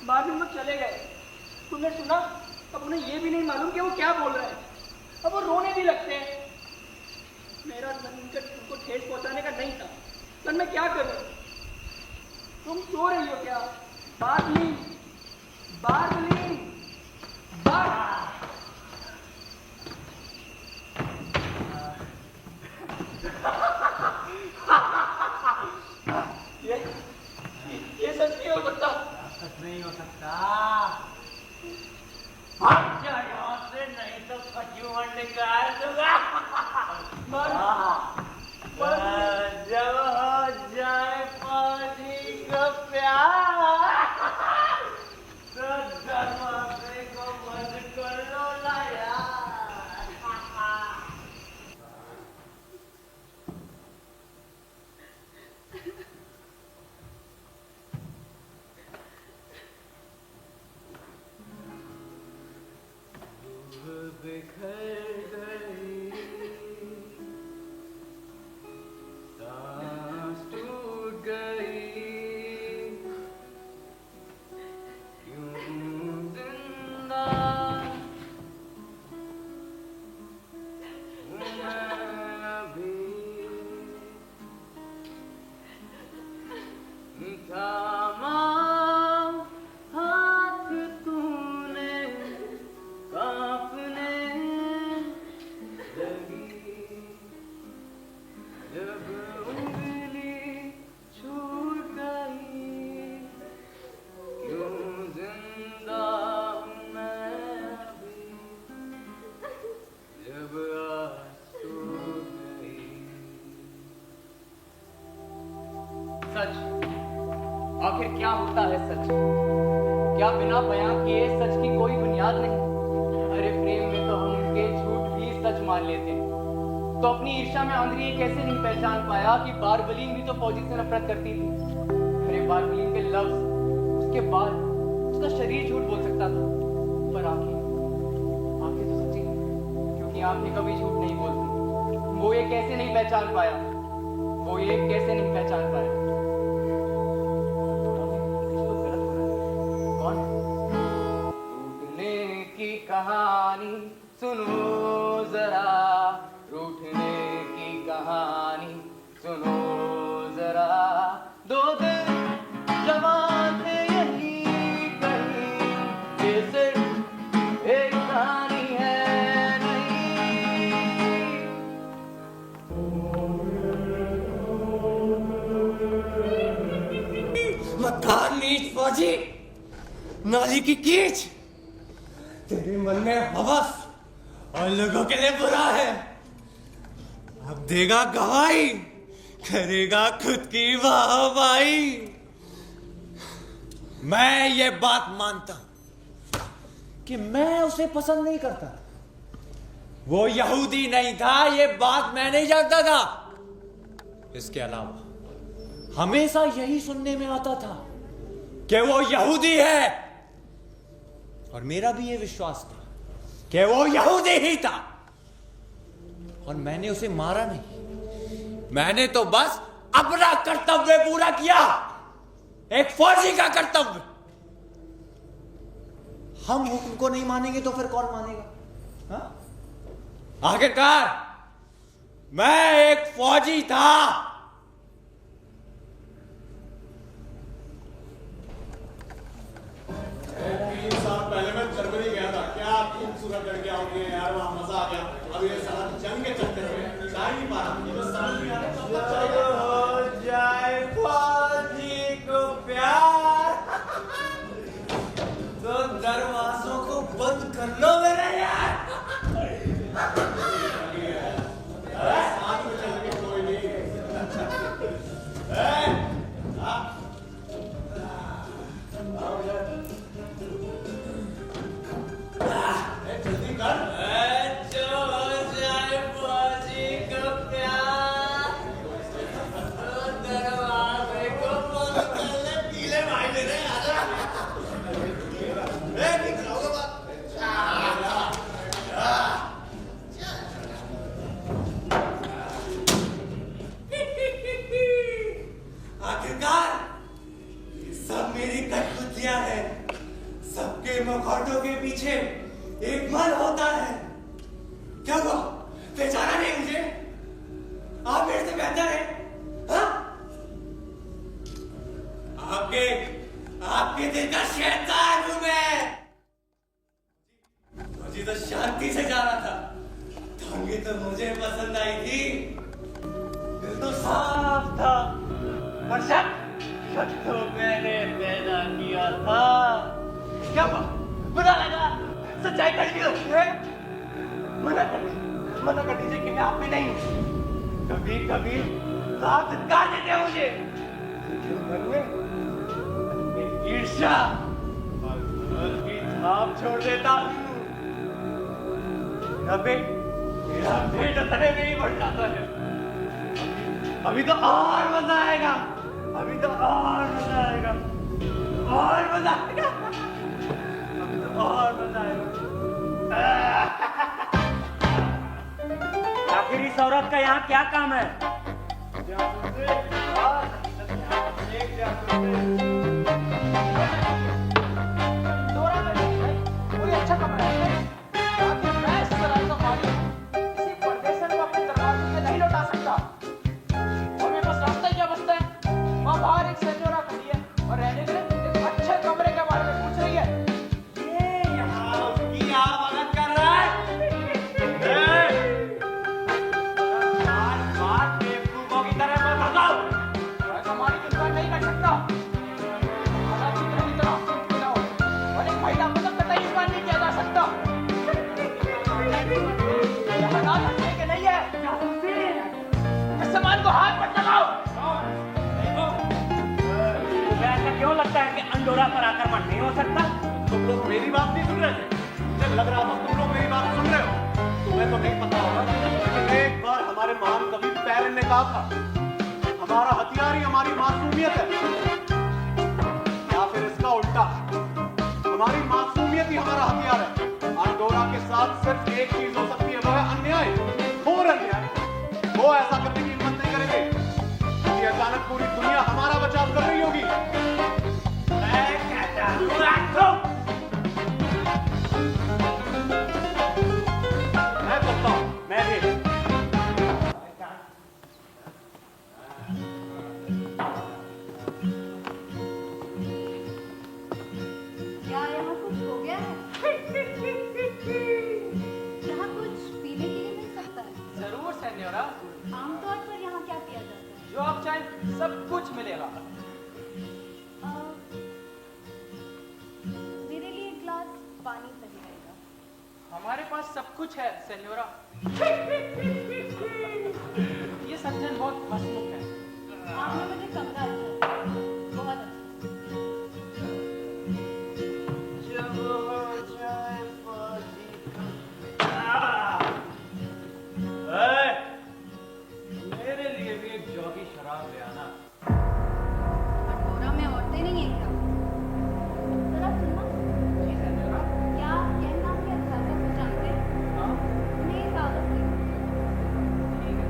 बाद में वो चले गए। तुमने सुना? अब उन्हें ये भी नहीं मालूम कि वो क्या बोल रहे हैं। अब वो रोने भी लगते हैं। मेरा मन उनको ठेस पहुंचाने का नहीं था, पर मैं क्या करूं? तुम सो रही हो क्या? बादली बादली ये सच नहीं हो सकता। सच नहीं हो सकता। भाग जा यहाँ से, नहीं तो खजूर निकाल दूंगा। जब हो जाए पानी का प्यार, तो दरवाजे को बंद कर लो ना यार। बिखर गई, सांस टूट गई, यूं जिंदा हूँ मैं भी। थामा हाथ तूने कांपने लगी, जब उंगली छूट गई, क्यों जिंदा हूँ मैं अभी, जब आस टूट गई। सच, आखिर क्या होता है सच? क्या बिना बयां किए सच की कोई बुनियाद नहीं? अरे प्रेम में तो हम उनके झूठ भी सच मान लेते हैं। तो अपनी ईर्ष्या में आंद्रिये कैसे नहीं पहचान पाया कि बारबलीन भी तो फौजी से नफरत करती थी। अरे बारबलीन के लफ्ज, उसके बाद उसका शरीर झूठ बोल सकता था, पर आंखें तो सच्ची, क्योंकि आंखें कभी झूठ नहीं बोलती। वो ये कैसे नहीं पहचान पाया? वो ये कैसे नहीं पहचान पाया? कौन? रूठने की कहानी सुनो जरा, रूठने की कहानी सुनो जरा। दो दिल जवान थे यही कहीं, ये सिर्फ एक कहानी है नहीं। मकान नीच फौजी, नाली की कीच, तेरे मन में हवस और लोगों के लिए बुरा है। अब देगा गवाही, करेगा खुद की वाहवाही। मैं ये बात मानता हूं कि मैं उसे पसंद नहीं करता। वो यहूदी नहीं था, ये बात मैं नहीं जानता था। इसके अलावा हमेशा यही सुनने में आता था कि वो यहूदी है, और मेरा भी ये विश्वास था कि वो यहूदी ही था। और मैंने उसे मारा नहीं, मैंने तो बस अपना कर्तव्य पूरा किया, एक फौजी का कर्तव्य। हम हुक्म को नहीं मानेंगे तो फिर कौन मानेगा? हाँ? आखिरकार मैं एक फौजी था। तीन साल पहले मैं जर्मनी गया था, क्या खूबसूरत लड़कियां होती हैं यार, वहां मजा आ गया। अब ये साला जंग के चक्कर में जा ही नहीं पा रहा, ये तो समझ नहीं आ रहा कब तक चलेगा। हो जाए फौजी को प्यार तो दरवाजों को बंद कर लो मेरे यार। साथ में चल के कोई नहीं। जल्दी कर। जो हो जाए फौजी को प्यार तो दरवाजे को बंद कर ले। पीले भाई मेरे आजा। आखिरकार ये सब मेरी कठपुतलियां हैं। सबके मखौटों के पीछे एक मन होता है। क्या हुआ? पहचाना नहीं मुझे? आप मेरे से बेहतर हैं, हाँ? आपके दिल का शैतान हूं मैं। मुझे तो शांति से जाना था, ढंगी तो मुझे पसंद आई थी, दिल तो साफ था, पर शक तो मैंने पैदा किया था। क्या हुआ? बुरा लगा? सच्चाई कड़वी होती है। मना कर दीजिए कि मैं आप में नहीं हूं। कभी कभी आप धिक्कार देते हैं मुझे, मन में ईर्ष्या और क्रोध की छाप छोड़ देता हूं। मेरा पेट तने में ही बढ़ जाता है। अभी तो और मजा आएगा, अभी तो और मजा आएगा, और मजा आएगा, अभी तो और मजा आएगा। आखिर इस औरत का यहाँ क्या काम है? कोई अच्छा कमरा है ताकि मैं इस तरह का मालिक किसी परदेशन को अपने दरवाजे में नहीं लौटा सकता। और मेरे पास रास्ता ही क्या बचता है? वहाँ बाहर एक सेन्योरा खड़ी है और रहने के लिए एक अच्छे कमरे के बारे में पूछ रही है। ये यहाँ उसकी आप मदद कर रहा है? बार बेवकूफों की तरह मत बताओ। हमारी चिंता नहीं कर सकता। अंडोरा पर आक्रमण नहीं हो सकता। तुम लोग मेरी बात नहीं सुन रहे थे? मुझे लग रहा था तुम लोग मेरी बात सुन रहे हो। तुम्हें तो नहीं पता होगा, लेकिन एक बार हमारे महान कवि पैरेन ने कहा था, हमारा हथियार ही हमारी मासूमियत है, या फिर इसका उल्टा, हमारी मासूमियत ही हमारा हथियार है। अंडोरा के साथ सिर्फ एक चीज हो सकती है, वो है अन्याय, घोर अन्याय। वो ऐसा करने की हिम्मत नहीं करेंगे कि अचानक पूरी दुनिया हमारा बचाव कर रही होगी। मैं कहता हूं मैं करता हूं। मैं भी। क्या यहाँ कुछ हो गया है? यहाँ कुछ पीने के लिए मिल सकता है? जरूर सेन्योरा, आमतौर पर यहाँ क्या पिया जाता है? जो आप चाहें सब कुछ मिलेगा। मेरे लिए एक ग्लास पानी सही रहेगा। हमारे पास सब कुछ है सेन्योरा। ये सज्जन बहुत हंसमुख है। आपने मुझे कमरा अच्छा दिया। बहुत अच्छा। मेरे लिए भी एक जॉगी शराब ले आना। अंडोरा में औरतें नहीं हैं क्या? जरा सुनना। जी सेन्योरा। क्या आप यह नाम के अध्यापक को जानते हैं? हाँ, नहीं कागज नहीं। ठीक है।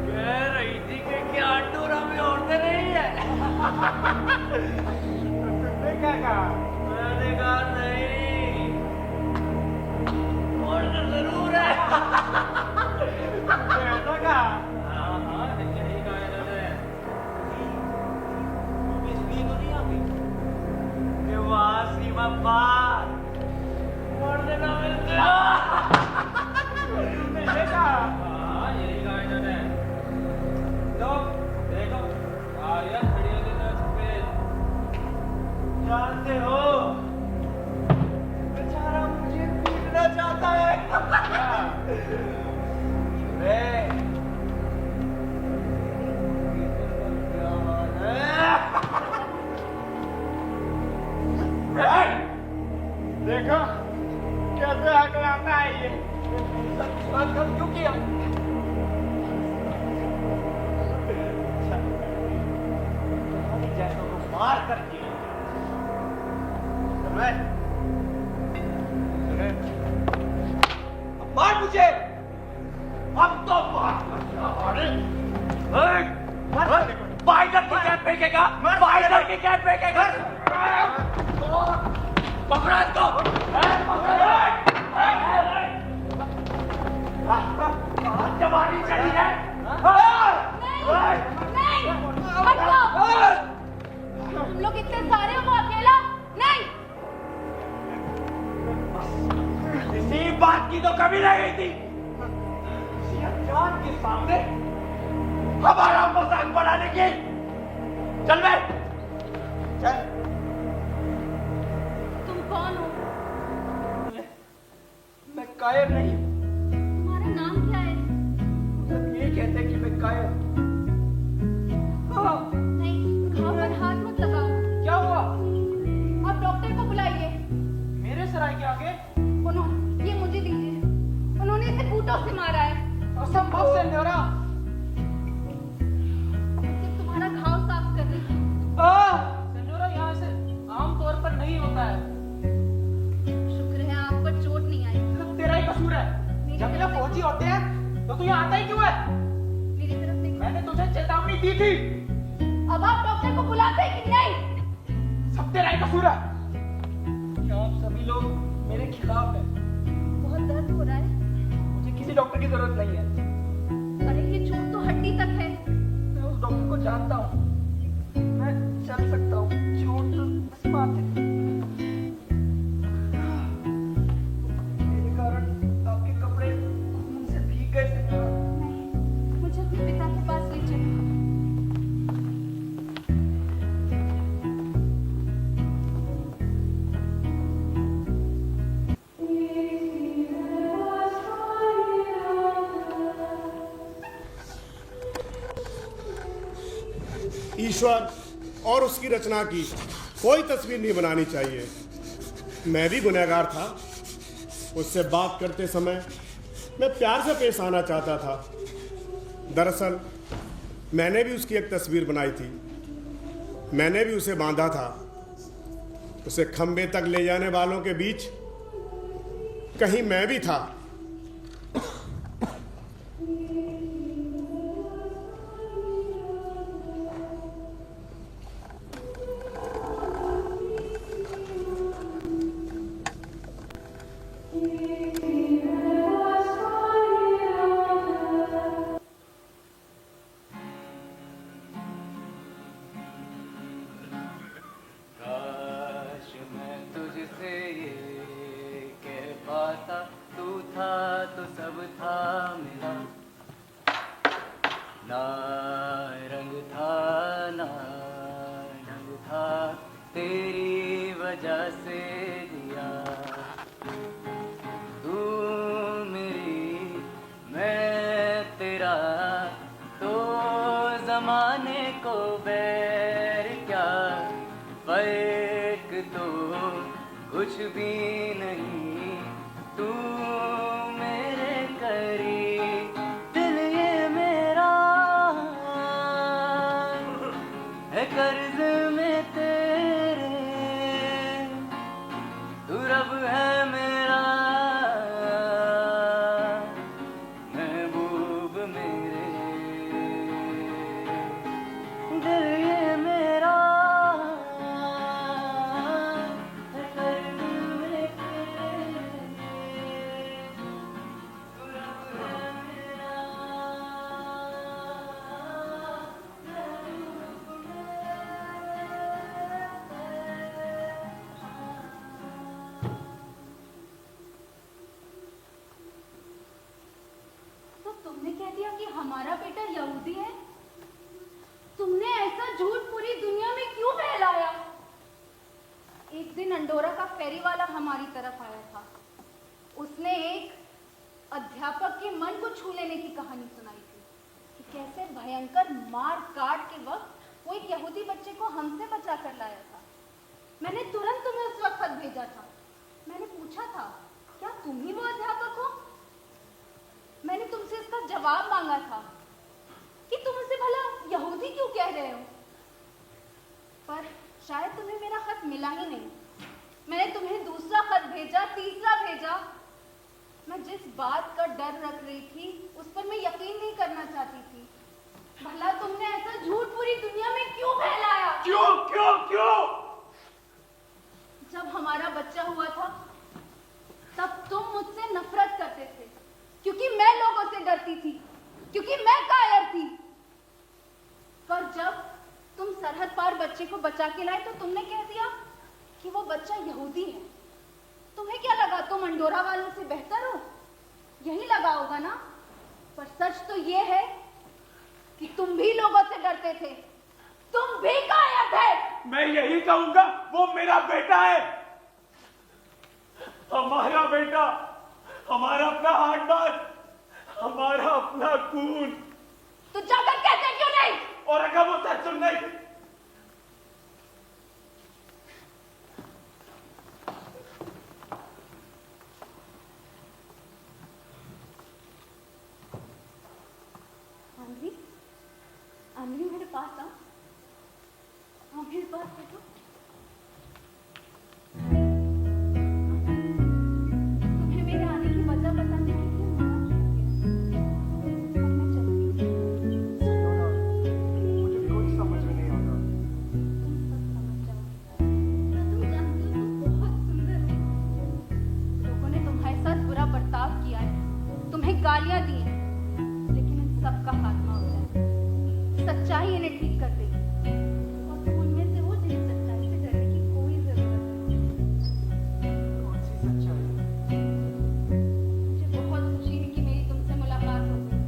कह रही थी कि क्या अंडोरा में औरतें नहीं है? तुमने क्या कहा? मैंने कहा नहीं, औरतें जरूर है। तुमने ऐसा कहा? हाँ हाँ, यही कहा इन्होंने। बिजली तो नहीं आती कि वहां सीमा पार औरतें ना मिलते। तुमने ये कहा? हाँ, यही कहा इन्होंने। तो देखो, गाड़ियाँ खड़ी होती हैं सफेद। जानते हो, बेचारा मुझे पीटना चाहता है। देखो कैसे हकलाता है ये। बात कर क्यों किया? जैसों को मार कर किया। मार मुझे, अब तो मार। बाइडर की कैप फेंकेगा, बाइडर की कैप फेंकेगा। पकड़ा इसको। जवानी चढ़ी है। नहीं, हटो। तुम लोग इतने सारे हो, वो अकेला नहीं। इसी बात की तो कमी रह गई थी। किसी अनजान के सामने हमारा मजाक बनाने की। चल बे, चल। तुम कौन हो? मैं कायर नहीं हूँ। तुम्हारा नाम क्या है? सब ये कहते हैं कि मैं कायर हूँ। हाँ, नहीं, घाव पर हाथ मत लगाओ। क्या हुआ? आप डॉक्टर को बुलाइए। मेरे सराय के आगे? उन्होंने ये मुझे दीजिए। उन्होंने इसे बूटों से मारा है। असंभव सेन्योरा। सिर्फ तुम्हारा घाव साफ कर रही थी। सेन्योरा, यहाँ से आमतौर पर नहीं होता है। शुक्र है आप पर चोट नहीं आई। तेरा ही कसूर है। जब ये फौजी होते हैं तो तू यहाँ आता ही क्यों है? मेरी तरफ देखो। मैंने तुझे चेतावनी दी थी। अब आप डॉक्टर को बुलाते हैं कि नहीं? सब तेरा ही कसूर है। आप सभी लोग मेरे खिलाफ हैं। बहुत दर्द हो रहा है। मुझे किसी डॉक्टर की जरूरत नहीं है। अरे ये चोट तो हड्डी तक है। मैं उस डॉक्टर को जानता हूँ। मैं चल सकता हूँ। चोट तो बस बात है। मेरे कारण आपके कपड़े खून से भीग गए सेन्योरा। नहीं, मुझे अपने पिता के पास ले चलो। ईश्वर और उसकी रचना की कोई तस्वीर नहीं बनानी चाहिए। मैं भी गुनहगार था। उससे बात करते समय मैं प्यार से पेश आना चाहता था। दरअसल मैंने भी उसकी एक तस्वीर बनाई थी। मैंने भी उसे बांधा था। उसे खंबे तक ले जाने वालों के बीच कहीं मैं भी था। काश मैं तुझसे ये कह पाता, तू था तो सब था मेरा, ना रंग था ना ढंग था, तेरी वजह से दिया तू मेरी मैं तेरा, तो जमाने को बैर क्या, फर्क तो कुछ भी नहीं, तू मेरे करीब, दिल ये मेरा है कर्ज में तेरे, तू रब है मेरा महबूब मेरे, दिल ये मेरा है कर्ज में तेरे, तू रब है मेरा तो तुमने कह दिया कि हमारा बेटा यहूदी है। तुमने ऐसा झूठ पूरी दुनिया में क्यों फैलाया? एक दिन अंडोरा का फेरी वाला हमारी तरफ आया था। उसने एक अध्यापक के मन को छू लेने की कहानी सुनाई थी कि कैसे भयंकर मार काट के वक्त वो एक यहूदी बच्चे को हमसे बचा कर लाया था। मैंने तुरंत तुम्हें उस वक्त खत भेजा था। मैंने पूछा था, क्या तुम ही वो अध्यापक हो? मैंने तुमसे इसका जवाब मांगा था कि तुम उसे भला यहूदी क्यों कह रहे हो, पर शायद तुम्हें मेरा खत मिला ही नहीं। मैंने तुम्हें दूसरा खत भेजा, तीसरा भेजा। मैं जिस बात का डर रख रही थी उस पर मैं यकीन नहीं करना चाहती थी। भला तुमने ऐसा झूठ पूरी दुनिया में क्यों फैलाया? क्यों क्यों क्यों? जब हमारा बच्चा हुआ था तब तुम मुझसे नफरत करते थे, क्योंकि मैं लोगों से डरती थी, क्योंकि मैं कायर थी। पर जब तुम सरहद पार बच्चे को बचा के लाए तो तुमने कह दिया कि वो बच्चा यहूदी है। तुम्हें क्या लगा तुम अंडोरा वालों से बेहतर हो? यही लगा होगा ना? पर सच तो ये है कि तुम भी लोगों से डरते थे, तुम भी कायर थे। मैं यही कहूंगा, वो मेरा बेटा है, हमारा बेटा, हमारा अपना हार्ट बात, हमारा अपना खून। तो जाकर कहते क्यों नहीं? और अगर वो सच सुन नहीं, आंधी, आंधी मेरे पास आओ, आओ मेरे पास बैठो। तुम्हें मेरे आने की वजह बताने के लिए मना किया। अब मैं चलती हूँ। मुझे कोई समझ में नहीं आता। तुम सब समझ जाओगे। तुम जानते हो तुम बहुत सुंदर हो। लोगों ने तुम्हारे साथ बुरा बर्ताव किया है, तुम्हें गालियां दी हैं, लेकिन इन सब का खात्मा हो जाएगा। सच्चाई इन्हें ठीक कर देगी और तुम उनमें से हो जिन्हें सच्चाई से डरने की कोई जरूरत नहीं। कौन सी सच्चाई? मुझे बहुत खुशी है कि मेरी तुमसे मुलाकात हो गई।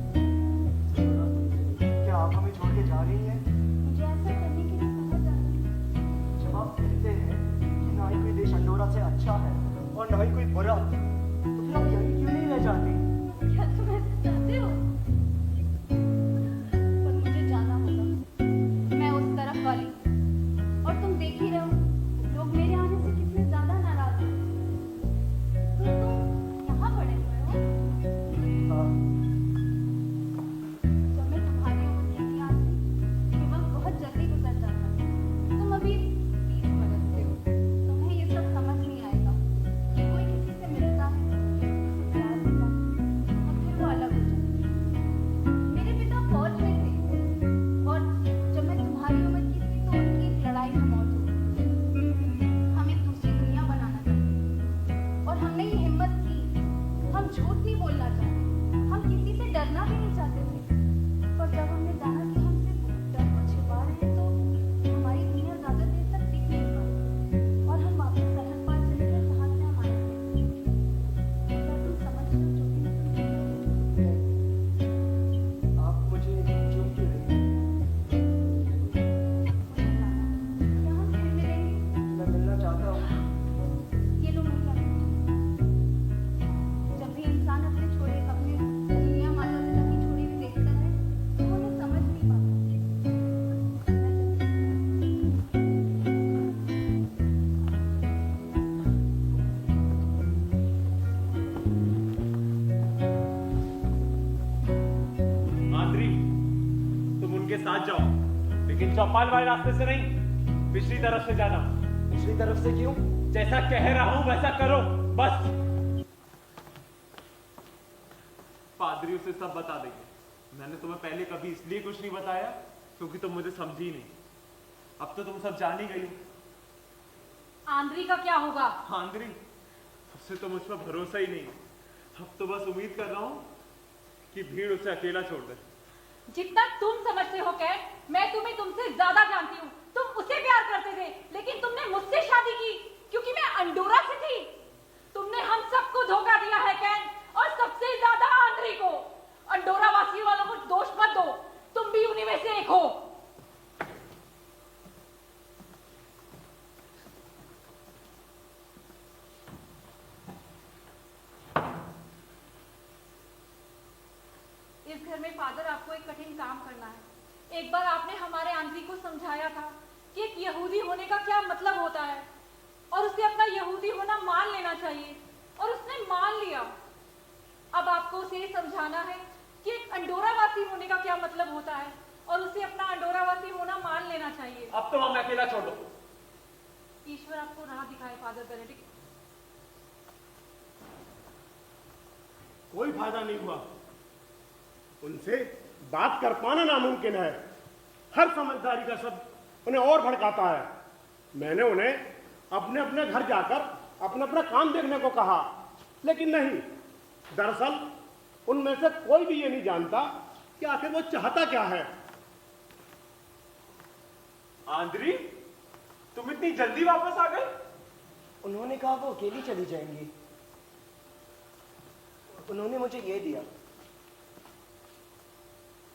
क्या आप हमें छोड़ के जा रही हैं? मुझे ऐसा करने के लिए कहा जा रहा है। जब आप कहते हैं कि ना ही कोई देश अंडोरा से अच्छा है और ना ही कोई बुरा, तो फिर आप यहीं क्यों नहीं रह जाती? क्या तुम ऐसे चाहते हो? पर मुझे जाना होगा। मैं उस तरफ आज जाओ, लेकिन चौपाल वाले रास्ते से नहीं, पिछली तरफ से जाना। पिछली तरफ से क्यों? जैसा कह रहा हूं वैसा करो, बस। पादरी उसे सब बता देंगे। मैंने तुम्हें पहले कभी इसलिए कुछ नहीं बताया क्योंकि तुम मुझे समझी नहीं। अब तो तुम सब जान ही गई हो। आंद्री का क्या होगा? आंद्री, उससे तो मुझ पर भरोसा ही नहीं। अब तो बस उम्मीद कर रहा हूं कि भीड़ उसे अकेला छोड़ दे। जितना तुम समझते हो कैट, मैं तुम्हें तुमसे ज्यादा जानती हूँ। तुम उसे प्यार करते थे, लेकिन तुमने मुझसे शादी की क्योंकि मैं अंडोरा से थी। तुमने हम सबको धोखा दिया है कैट, और सबसे ज्यादा आंद्री को। अंडोरा वासी वालों को दोष मत दो, तुम भी उन्हीं में से एक हो। इस घर में फादर आपको एक कठिन काम करना है। एक बार आपने हमारे आंद्री को समझाया था कि एक यहूदी होने का क्या मतलब होता है, और उसे अपना यहूदी होना मान लेना चाहिए, और उसने मान लिया। अब आपको उसे ये समझाना है कि एक अंडोरावासी होने का क्या मतलब होता है, और उसे अपना अंडोरावासी होना मान लेना चाहिए। अब तो हमें अकेला छोड़ दो। ईश्वर आपको राह दिखाए फादर बेनेडिक्ट। कोई फायदा नहीं हुआ, उनसे बात कर पाना नामुमकिन है। हर समझदारी का शब्द उन्हें और भड़काता है। मैंने उन्हें अपने अपने घर जाकर अपना अपना काम देखने को कहा, लेकिन नहीं। दरअसल उनमें से कोई भी ये नहीं जानता कि आखिर वो चाहता क्या है। आंद्री, तुम इतनी जल्दी वापस आ गए? उन्होंने कहा वो अकेली चली जाएंगी। उन्होंने मुझे ये दिया।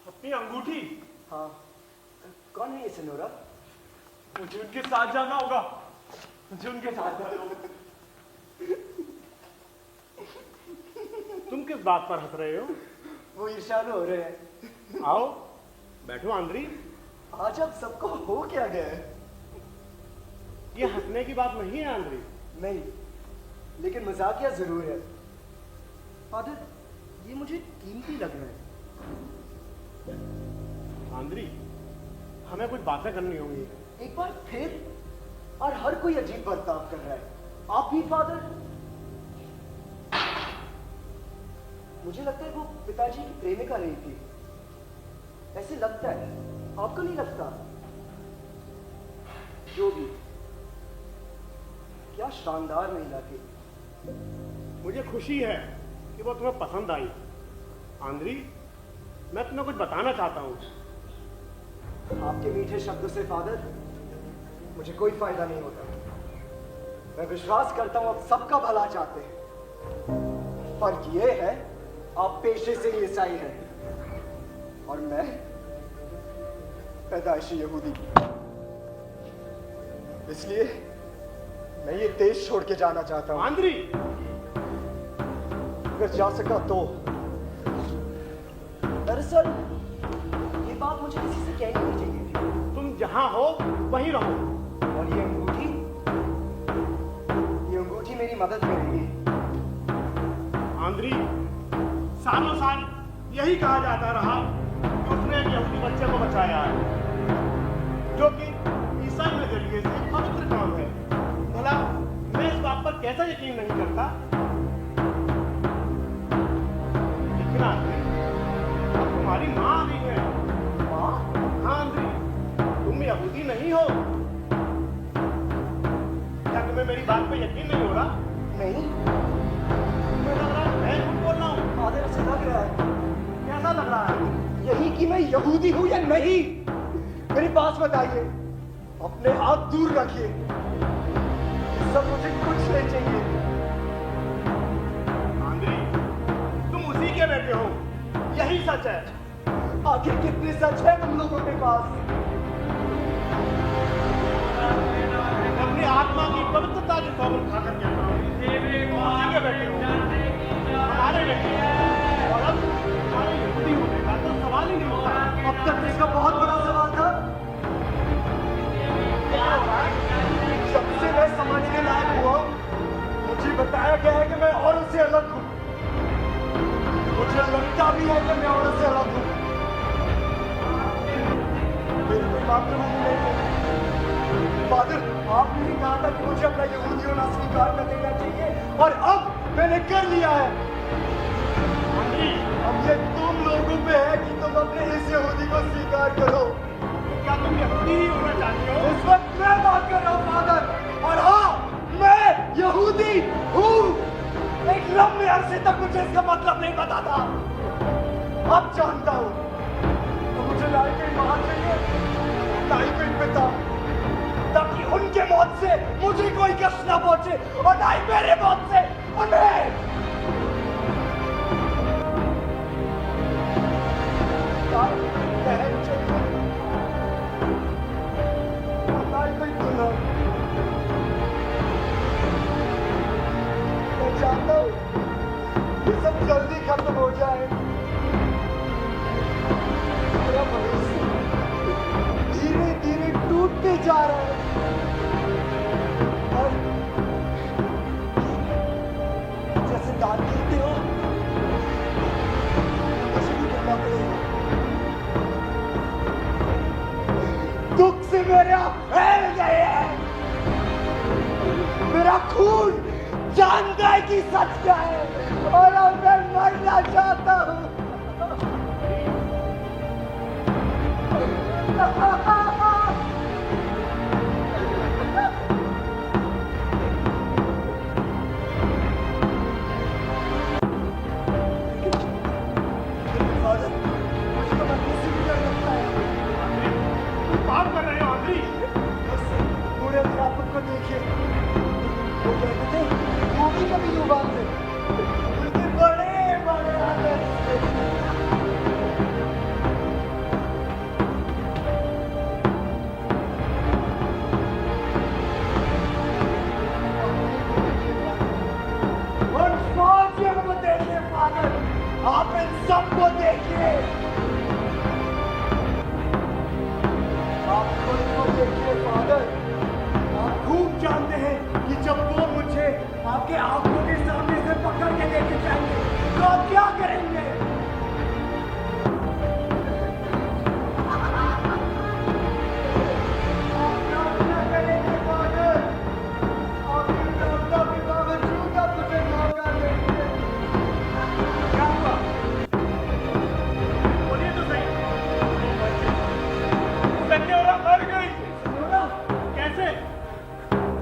अपनी अंगूठी? हाँ। कौन है ये सिनोरा? मुझे उनके साथ जाना होगा, मुझे उनके साथ जाना होगा। तुम किस बात पर हंस रहे हो? वो ईर्ष्यालु हो रहे हैं। आओ बैठो आंद्री। आज आप सबको हो क्या गया है? ये हंसने की बात नहीं है आंद्री। नहीं, लेकिन मजाकिया जरूर है। फादर, ये मुझे कीमती लग रहा है। आंद्री, हमें कुछ बातें करनी होंगी। एक बार फिर, और हर कोई अजीब बर्ताव कर रहा है। आप भी फादर? मुझे लगता है वो पिताजी की प्रेमिका रही थी। ऐसे लगता है, आपको नहीं लगता? जो भी, क्या शानदार महिला थी। मुझे खुशी है कि वो तुम्हें पसंद आई। आंद्री, मैं तुम्हें कुछ बताना चाहता हूँ। आपके मीठे शब्दों से फादर मुझे कोई फायदा नहीं होता। मैं विश्वास करता हूं आप सबका भला चाहते हैं। फर्क ये है, आप पेशे से ईसाई हैं और मैं पैदाइशी यहूदी। इसलिए मैं ये देश छोड़ के जाना चाहता हूं। आंद्री, अगर जा सका तो। दरअसल ये बात मुझे किसी से कहनी नहीं चाहिए थी। तुम जहां हो वहीं रहो। और ये अंगूठी मेरी मदद करेगी। आंद्री, सालों साल यही कहा जाता रहा कि उसने एक यहूदी बच्चे को बचाया है, जो कि ईसाई नजरिए से पवित्र काम है। भला मैं इस बात पर कैसा यकीन नहीं करता? लेकिन आंद्री, अब तुम्हारी माँ आ गई है। माँ? हाँ आंद्री, तुम यहूदी नहीं हो। क्या तुम्हें मेरी बात पे यकीन नहीं हो रहा? नहीं। तुम्हें लग रहा है मैं झूठ बोल रहा हूँ? फादर, ऐसे लग रहा है। कैसा लग रहा है? यही कि मैं यहूदी हूं या नहीं। मेरे पास बताइए, अपने हाथ दूर रखिए। सब मुझे कुछ नहीं चाहिए। आंद्री, तुम उसी के बेटे हो, यही सच है। आखिर कितनी सच है तुम लोगों के पास? अपनी आत्मा की पवित्रता की कौम खाकर कहता हूँ, उसी के बेटे हो, हमारे बेटे हो। और अब हमारे यहूदी होने का तो सवाल ही नहीं होता। अब तक इसका बहुत बड़ा सवाल था। जब से मैं समझने लायक हुआ, मुझे बताया गया है कि मैं औरत से अलग हूँ। मुझे लगता भी है कि मैं औरत से अलग हूँ। मेरी कोई मातृभूमि नहीं है। फादर, आपने ही कहा था कि मुझे अपना यहूदी होना स्वीकार कर देना चाहिए, और अब मैंने कर लिया है। अब ये तुम लोगों पे है कि तुम अपने इस यहूदी को स्वीकार करो। क्या तुम यहूदी ही होना चाहते हो? इस वक्त मैं बात कर रहा हूँ फादर, और हाँ, मैं यहूदी हूँ। एक लंबे अरसे तक मुझे इसका मतलब नहीं पता था, अब जानता हूँ। तो मुझे ना ही कोई मां चाहिए, ना ही कोई पिता, ताकि उनके मौत से मुझे कोई कष्ट ना पहुंचे, और ना ही मेरे मौत से उन्हें। बहन चाहिए, ना ही कोई दुल्हन। मैं चाहता हूँ ये सब जल्दी खत्म हो जाए। मेरा भविष्य धीरे धीरे टूटते जा रहा है, और जैसे दान देते हो मुझे भी करना पड़ेगा। दुख से मेरा फैल गए हैं, मेरा खून जानता है कि सच क्या है, और अब मैं मरना चाहता हूँ। बात कर रहे हो आंधी? पूरे अध्यापक को देखिए, वो कहते थे वो भी कभी युवा थे, उनके बड़े बड़े आदर्श थे। उन फौजियों को देखिए फादर, आप इन सबको देखिए, आप उनको देखिए फादर। आप खूब जानते हैं कि जब वो मुझे आपके आंखों के सामने से पकड़ के लेके जाएंगे तो आप क्या करेंगे? आप क्या करेंगे फादर? आपकी क्षमता के बावजूद आप मुझे मौका देंगे। क्या हुआ? बोलिए तो सही। संयोरा मर गई। कैसे?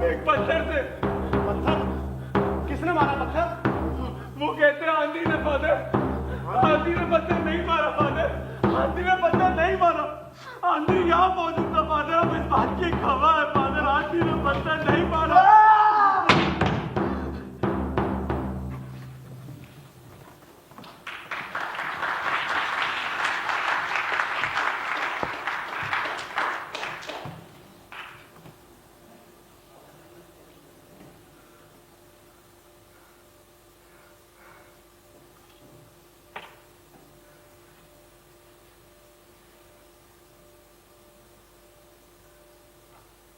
एक पत्थर से। पत्थर? किसने मारा पत्थर? वो कहते हैं आंधी ने फादर। आंधी ने पत्थर नहीं मारा फादर। आंधी ने पत्थर नहीं मारा। आंधी यहाँ मौजूद था फादर। अब इस बात की खबर है फादर, आंधी ने पत्थर नहीं मारा।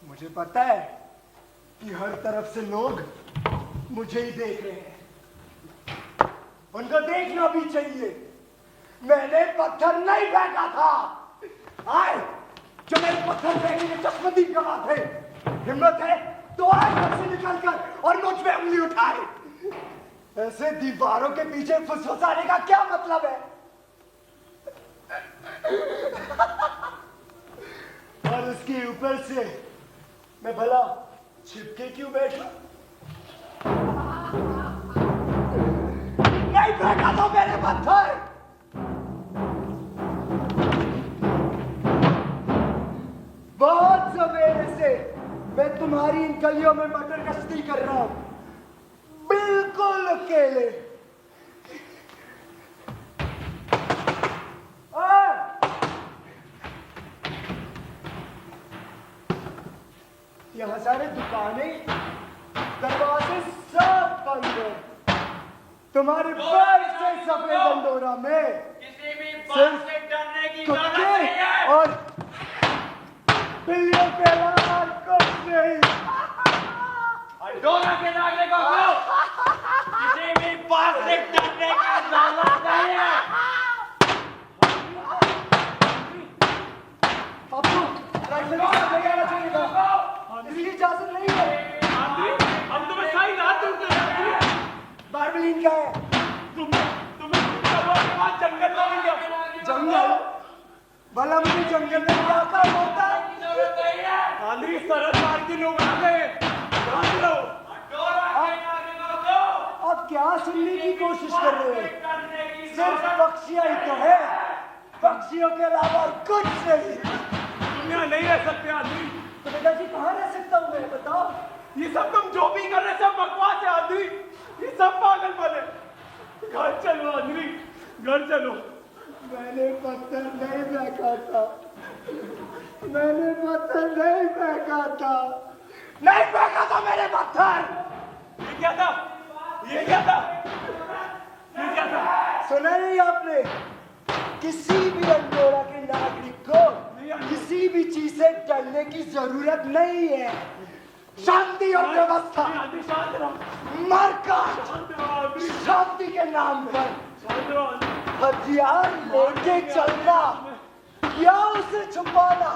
मुझे पता है कि हर तरफ से लोग मुझे ही देख रहे हैं, उनको देखना भी चाहिए। मैंने पत्थर नहीं फेंका था। आए जो मेरे पत्थर फेंकने के चश्मदीद गवाह थे, हिम्मत है तो आए घर से निकलकर और मुझ पे उंगली उठाए। ऐसे दीवारों के पीछे फुसफुसाने का क्या मतलब है? और उसके ऊपर से मैं भला छिपके क्यों बैठा? नहीं फेंका तो मेरे पत्थर। बहुत सवेरे से मैं तुम्हारी इन गलियों में मटर गश्ती कर रहा हूं, बिल्कुल अकेले। यहाँ सारे दुकानें, दरवाजे सब बंद हैं। तुम्हारे पैर से सफेद अंडोरा में किसी भी बात से डरने की जरूरत नहीं है। और बिल्लियों के अलावा कुछ नहीं। अंडोरा के नागरिकों को किसी भी बात से डरने की जरूरत नहीं है। अब तो सरहद पार के लोग आ गए। भाग लो। अब क्या सुनने की कोशिश कर रहे हो? सिर्फ पक्षियां ही तो है, पक्षियों के अलावा और कुछ नहीं। दुनिया नहीं रह सकते आदमी। तो पिताजी कहाँ रह सकता हूँ मैं, बताओ? ये सब तुम जो भी कर रहे सब बकवास है आदमी। ये सब पागलपन है। घर चलो आदमी, घर चलो। मैंने पत्थर नहीं फेंका था, मैंने पत्थर नहीं फेंका था, नहीं फेंका था मैंने पत्थर। ये क्या था? ये क्या था? ये क्या था? सुना नहीं आपने? किसी भी अंडोरा के नागरिक को किसी भी चीज से डरने की जरूरत नहीं है। शांति और व्यवस्था, मार्का शांति के नाम पर हथियार लेके चलना या उसे छुपाना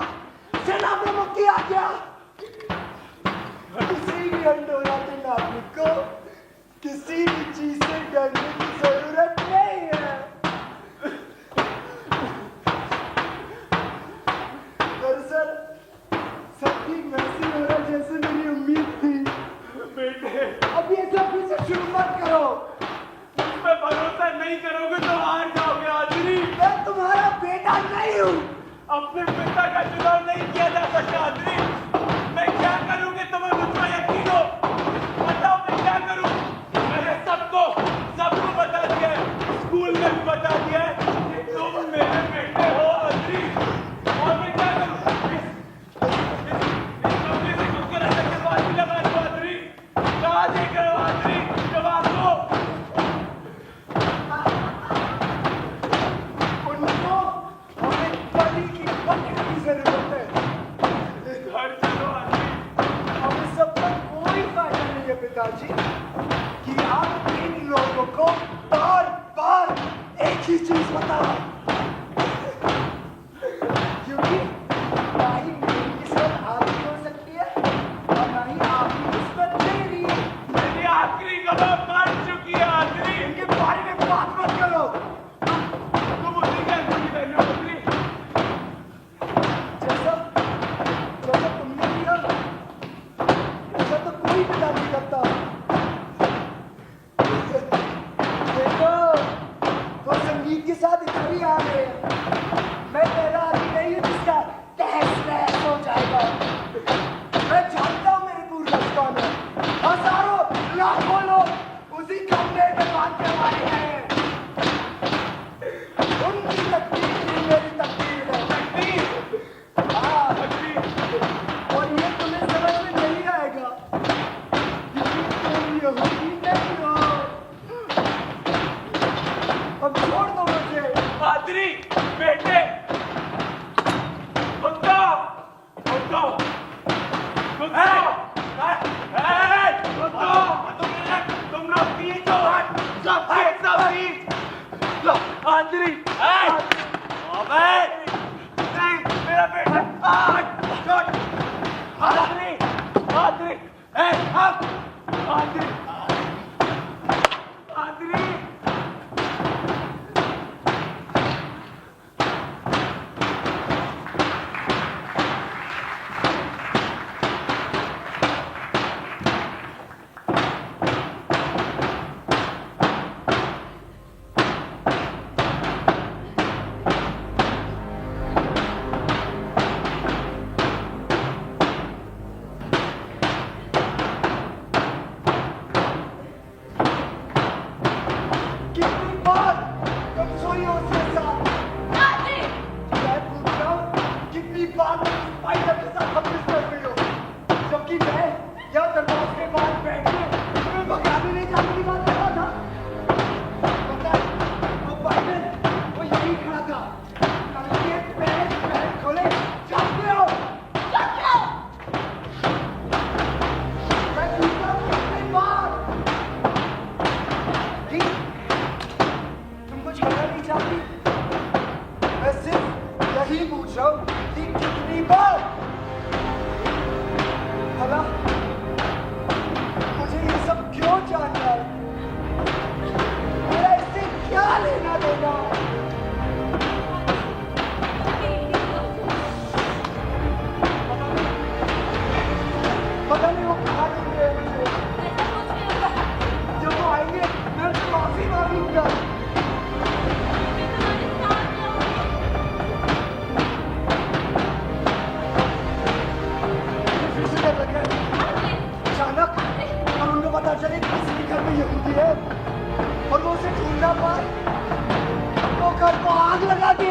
सेना प्रमुख की आज्ञा। किसी भी अंडोरा के नागरिक को किसी भी चीज से डरने की जरूरत नहीं है। दरअसल सब ठीक वैसे हो रहा जैसे मेरी उम्मीद थी। बेटे अब ये सब फिर से शुरू मत करो। मुझ पे भरोसा नहीं करोगे तो हार जाओगे आदमी। मैं तुम्हारा बेटा नहीं हूँ। अपने पिता का चुनाव नहीं किया जा सकता आदमी। मैं क्या करूँ कि तुम्हें मुझ पर यकीन हो? बताओ मैं क्या करूँ? मैंने सबको बता दिया है, स्कूल में भी बता दिया है कि तुम मेरे बेटे हो आदमी। और मैं क्या करूँ? इस कमरे से खुद को रहने के बाद भी लगा दो आदमी। कहाँ देख रहे हो आदमी? जवाब दो। उनको हमें बलि की बकरी की जरूरत है। घर चलो आदमी। अब इस सब का कोई फायदा नहीं है पिताजी कि आप इन लोगों को बार बार एक ही चीज बताओ, क्योंकि ना ही मेरी किस्मत आपकी हो सकती है और ना ही आपकी किस्मत मेरी। मेरी आखिरी गवाह मर चुकी है आदमी। इनके बारे में बात मत करो। तुम उसी के अंदर की रहने वाली। जैसा तुमने किया ऐसा तो कोई पिता नहीं करता। देखो वो संगीत के साथ इधर ही आ गए। मैं पहला आदमी नहीं हूँ जिसका तहस नहस हो जाएगा। मैं जानता हूँ मेरे पूर्वज कौन है। हजारों लाखों लोग उसी कमरे में बांध के मारे हैं। उनकी तकदीर ही मेरी तकदीर है। तकदीर? हाँ, और ये तुम्हें समझ में नहीं आएगा क्योंकि तुम यहूदी नहीं हो। अब छोड़ दो मुझे। आदरी बेटे कुत्ता कुत्ता कुत्ता तुम लोग बीच हो। सब बीच लो आदरी। अबे नहीं मेरा बेटा। आदरी आदरी आदरी आदरी।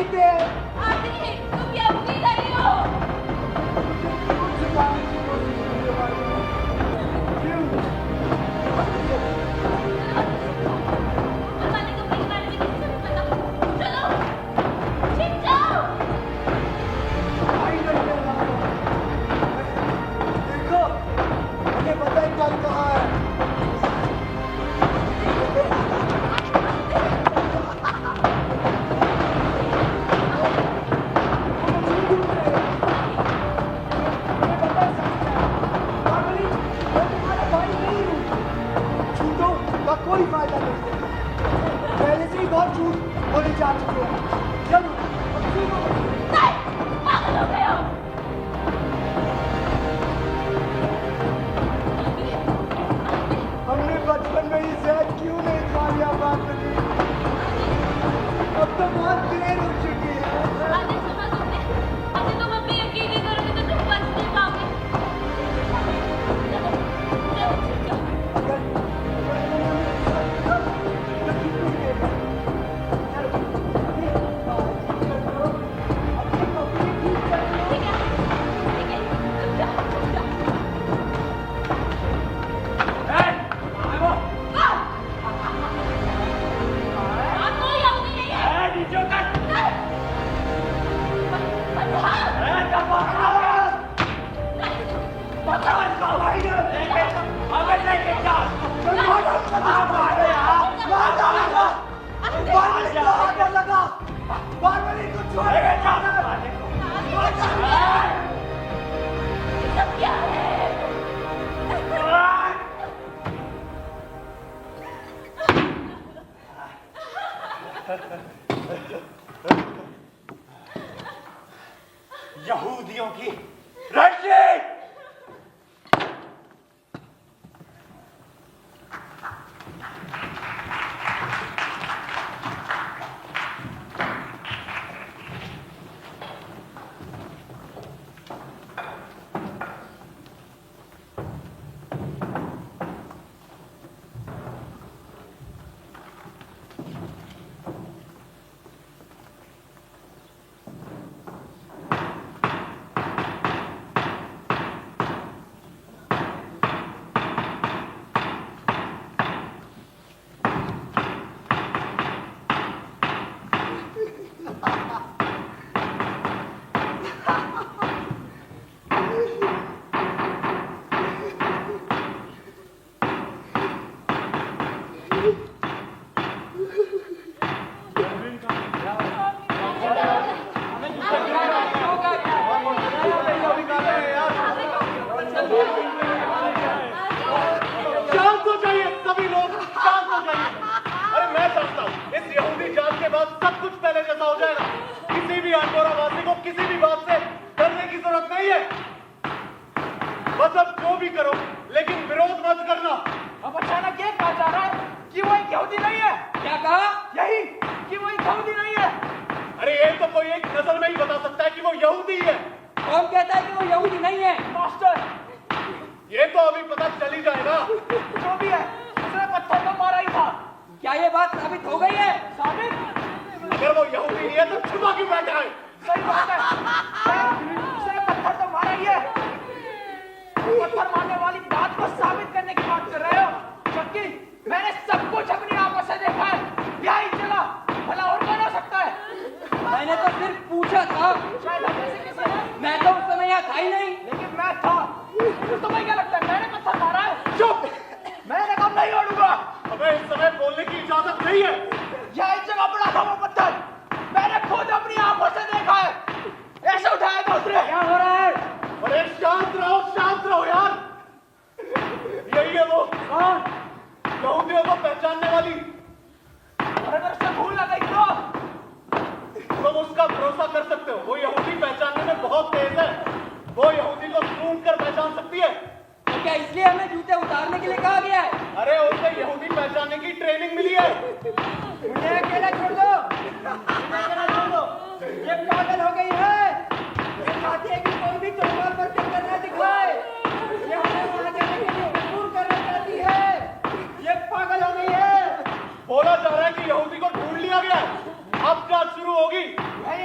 जीते हैं। आदि, तुम यहूदी नहीं हो। छुपाने की कोशिश करने वाले हो। क्यों? फरमाने को मेरे बारे में किसी को पता। चलो, छिप जाओ। भाई नहीं कर रहा हूँ। देखो, मुझे पता है कल कहाँ है। कोई फायदा नहीं, पहले से ही बहुत झूठ बोले जा चुके हैं। चलो अब सुनो। नहीं, पागल हो गए हो। हमने बचपन में ही शायद क्यों नहीं खा लिया बात नहीं। अब तो बहुत देर हो चुकी है। आदि, सुनो तुमने। अगर तुम अपनी यकीन नहीं करोगे तो तुम बच नहीं पाओगे। चलो, चलो, छिप जाओ। ठीक है, तुम जाओ, तुम जाओ। आप कोई यहूदी नहीं है। सब क्या है? यहूदियों की रस्सी। शांत हो जाइए सभी लोग, शांत हो जाइए। अरे मैं समझता हूँ इस यहूदी जात के बाद सब कुछ पहले जैसा हो जाएगा। किसी भी अंडोरावासी को किसी भी बात से डरने की जरूरत नहीं है। बस अब जो भी करो लेकिन विरोध मत करना। अब अचानक ये कहा जा रहा है कि वो एक यहूदी नहीं है। क्या कहा? यही कि वो एक यहूदी नहीं है। अरे ये तो कोई एक नजर में ही बता सकता है कि वो यहूदी है। कौन कहता है कि वो यहूदी नहीं है? मास्टर, ये तो अभी पता चल ही जाएगा। जो भी है उसने पत्थर तो मारा ही था। क्या ये बात साबित हो गई है? साबित? अगर वो यहूदी नहीं है तो छुपा क्यों बैठा है? सही बात है, उसने पत्थर तो मारा ही है। पत्थर मारने वाली बात को साबित करने की बात कर रहे हो? जबकि मैंने सब कुछ अपनी आंखों से देखा है। क्या ही चला, भला और कौन हो सकता है? मैंने तो सिर्फ पूछा था। शायद हम जैसे किसी ने। मैं तो उस समय यहाँ था ही नहीं। लेकिन मैं था। तो तुम्हें क्या लगता है मैंने पत्थर मारा है? चुप! मैंने कहा नहीं ओढ़ूंगा। हमें इस समय बोलने की इजाजत नहीं है। यह इस जगह पड़ा था वो पत्थर। मैंने खुद अपनी आंखों से देखा है। ऐसे उठाया था उसने। क्या हो रहा है? अरे शांत रहो यार। यही है वो कौन? यहूदियों को पहचानने वाली। और अगर उससे भूल ना गई तो? तुम उसका भरोसा कर सकते हो। वो यहूदी पहचानने में बहुत तेज है। वो यहूदी को ढूंढ कर पहचान सकती है। तो क्या इसलिए हमें जूते उतारने के लिए कहा गया है? अरे उसे यहूदी पहचानने की ट्रेनिंग मिली है। मुझे अकेला छोड़ दो। मुझे अकेला छोड़ दो। ये पागल हो गई है। ये चाहती है कि कोई भी तलवार पर टिक कर न दिखाए। ये हमें वहां जाने के लिए मजबूर करना चाहती है। ये पागल हो गई है। बोला जा रहा है कि यहूदी को ढूंढ लिया गया है। अब जांच शुरू होगी। मैं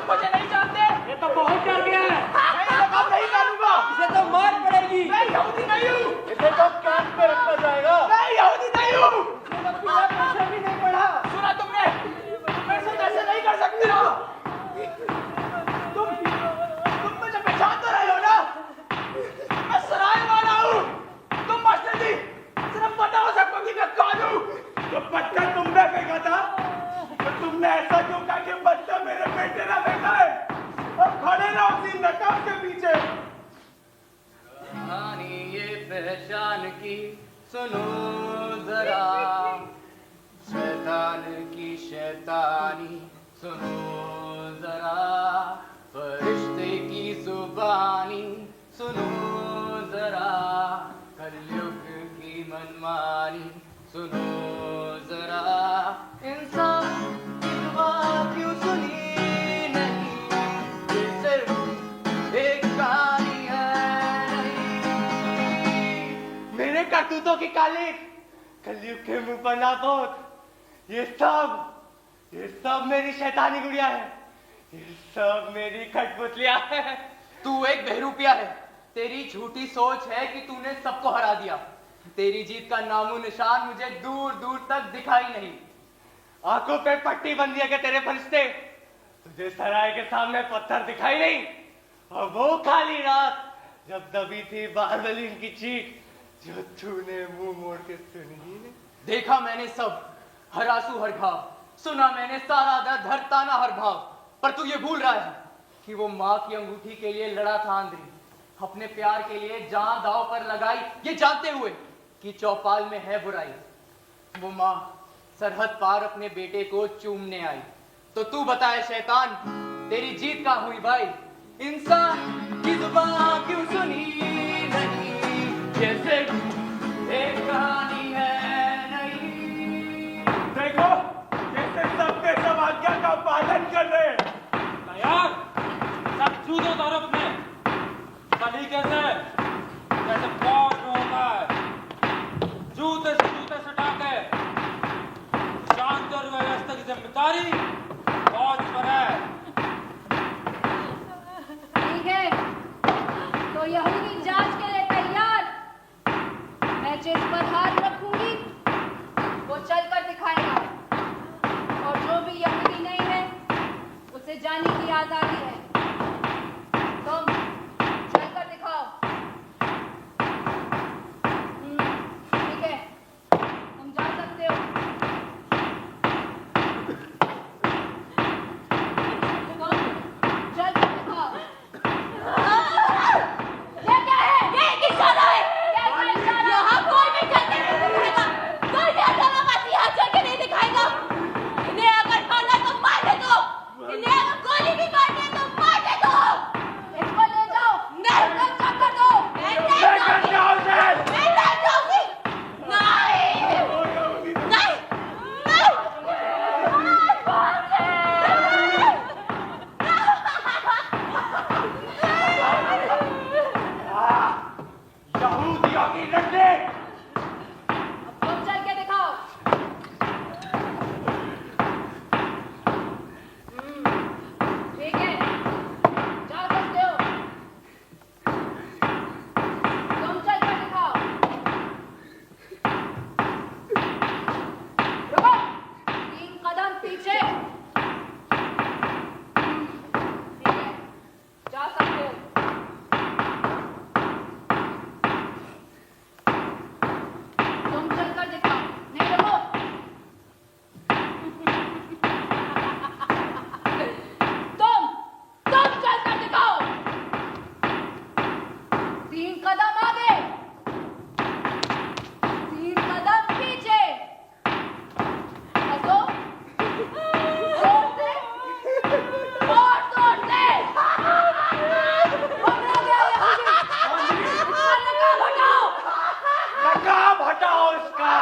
तुम मुझे नहीं जानते। ये तो बहुत डर गया है। मैं ये काम नहीं करूंगा। इसे तो मार पड़ेगी। मैं यहूदी नहीं हूँ। इसे तो कैंप में रखा जाएगा। मैं यहूदी नहीं हूँ। पैसा भी नहीं पड़ा। सुना तुमने? मेरे साथ ऐसे नहीं कर सकती हो। तुम मुझे पहचान तो रहे हो ना? मैं सराय वाला हूँ। तुम मास्टर जी सिर्फ बताओ सबको कि मैं कौन हूँ। तो पत्थर तुमने फेंका था, तो तुमने ऐसा क्यों कहा कि पत्थर मेरे बेटे ने फेंका है? अब खड़े रहो उसी नकाब के पीछे। कहानी ये पहचान की सुनो जरा, शैतान की शैतानी सुनो जरा, फरिश्ते की जुबानी सुनो जरा, कलयुग की मनमानी सुनो जरा, इंसान की जुबान क्यों सुनी नहीं, ये सिर्फ एक कहानी है नहीं। मेरे करतूतों की कालिक कलयुग के मुंह पर ना पोत। ये सब मेरी शैतानी गुड़िया है। ये सब मेरी कठपुतलियां है। तू एक बहरूपिया है। तेरी झूठी सोच है कि तूने सबको हरा दिया। तेरी जीत का नामो निशान मुझे दूर दूर तक दिखाई नहीं। आंखों पे पट्टी बंद दिया के तेरे फरिश्ते, तुझे सराय के सामने पत्थर दिखाई नहीं। और वो काली रात जब दबी थी बारबलीन की चीख, जो तूने मुंह मोड़ के सुनी ही नहीं। देखा मैंने सब, हर आंसू हर घाव, सुना मैंने सारा दर्द हर ताना हर भाव। पर तू ये भूल रहा है कि वो माँ की अंगूठी के लिए लड़ा था आंद्री, अपने प्यार के लिए जान दांव पर लगाई, ये जानते हुए कि चौपाल में है बुराई। वो माँ सरहद पार अपने बेटे को चूमने आई। तो तू बताए शैतान, तेरी जीत कहाँ हुई भाई? इंसान की जुबान क्यों सुनी नहीं, ये सिर्फ एक कहानी है नहीं। देखो जैसे सबके सब आज्ञा का पालन कर रहे हैं। तैयार? सब जूदो तरफ में सलीके से, जैसे फौज में होता है। जूते से जूते सटा के, शांति और व्यवस्था की जिम्मेदारी फौज पर है। ठीक है, तो यहूदी जांच के लिए तैयार। मैं जिस पर हाथ रखूंगी वो चलकर दिखाएगा, और जो भी यहूदी नहीं है उसे जाने की आजादी है। तुम चलकर दिखाओ। ठीक है, तुम जा सकते हो। तुम चलकर दिखाओ। ये क्या है? ये एक इशारा है। कैसा इशारा? यहाँ कोई भी चलके नहीं दिखाएगा। कोई भी अठारहवासी यहाँ चलके नहीं दिखाएगा। इन्हें अगर मारना तो मार दे दो। इन्हें अगर गोली भी मारनी है तो मार दे दो। इसको ले जाओ। नहीं, तुम चक्कर दो। मैं नहीं जाऊंगी। मैं नहीं जाऊंगी। नहीं, नहीं, यहूदियों की लड़के तुम चल के दिखाओ। ठीक है, जा सकते हो। तुम चल के दिखाओ। रुको, 3 कदम पीछे। ठीक है, जा सकते हो। तुम चलकर दिखाओ। नहीं, रुको। तुम चलकर दिखाओ। 3 कदम आगे, 3 कदम पीछे। हंसो, जोर से और जोर से। पकड़ा गया यहूदी। इसका नकाब हटाओ। नकाब हटाओ इसका।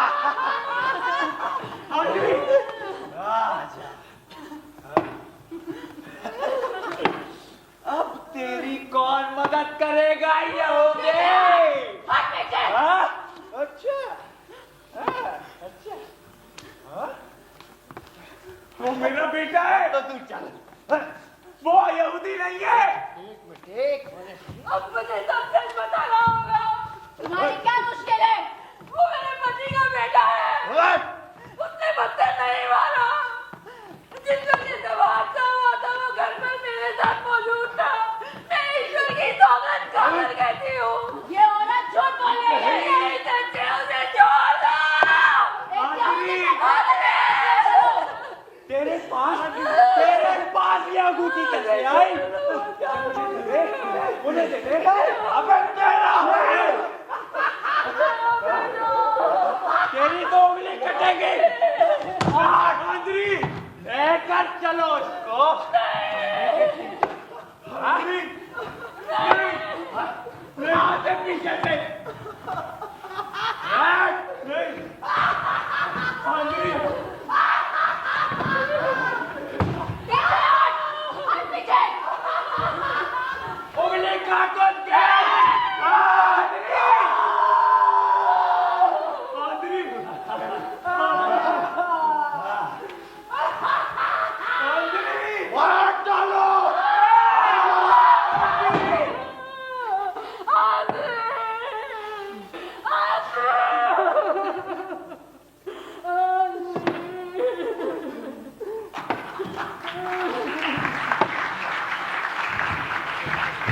अब तेरी कौन मदद करेगा यहूदी? हट पीछे। हाँ? अच्छा, अच्छा, हाँ? वो मेरा बेटा है। तो तू चल। वो यहूदी नहीं है। अब मुझे सब सच बताना होगा। तुम्हारी क्या मुश्किल है? वो मेरे पति का बेटा है। उसने मुझसे नहीं मारा। जिस वक्त जब हादसा हुआ था वो घर पर मेरे साथ मौजूद था। मैं ईश्वर की सौगंध खाकर कहती हूँ ये औरत झूठ बोल रही है। यही सच है, उसे छोड़ दो। तेरे पास ये अंगूठी कैसे आई? उन्हें दे दे। अबे तेरा है। तेरी तो उंगली कटेगी। आंद्री, लेकर चलो उसको। आंद्री, नहीं, पीछे से। नहीं, आंद्री। उंगली काटो दे।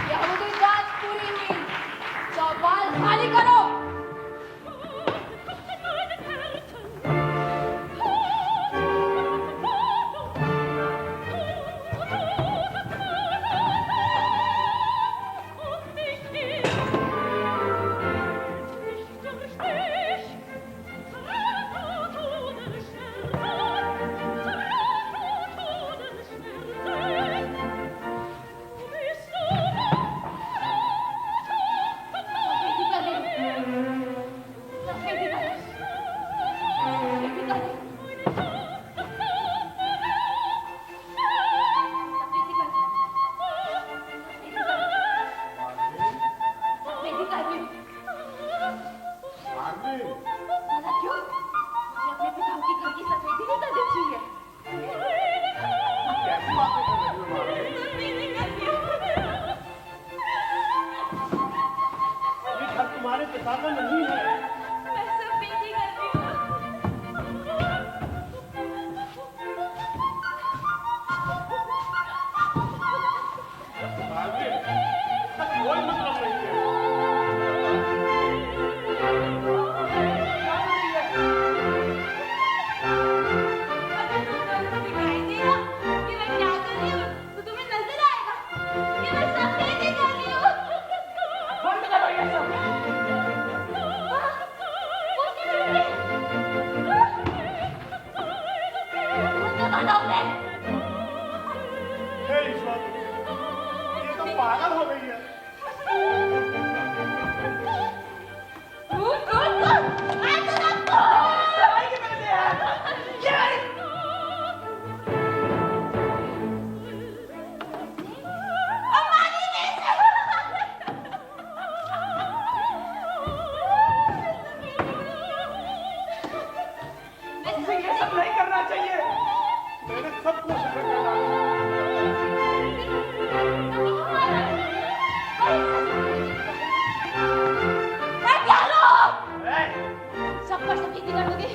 यहूदी जांच पूरी हुई। चौपाल खाली करो। तुम्हारे पिता का नहीं है। मैं सिर्फ बेटी करती हूँ। कोई मतलब नहीं है। दिखाई देगा कि मैं क्या कर रही हूँ तो तुम्हें नजर आएगा कि मैं सब बेटी कर रही हूँ। बंद करो ये सब। हे ईश्वर, ये तो पागल हो गई है। तुझे ये सब नहीं करना चाहिए। मैंने सब कुछ कर डाला। सब पर सब खेती कर दोगे।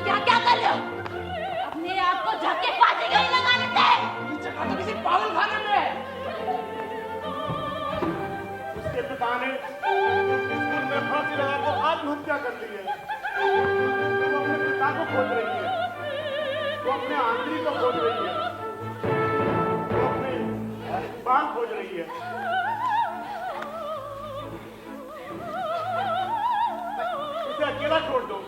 क्या कर रहे हो? अपने आप को झटके फांसी नहीं लगा लेते। जगह तो किसी पागल खाने में है। उसके पिता ने स्कूल में फांसी लगाकर आत्महत्या कर ली है। वो अपने पिता को खोज रही है। वो अपने आंतरी को खोज रही है। वो अपने बाल खोज रही है। उसे अकेला छोड़ दो।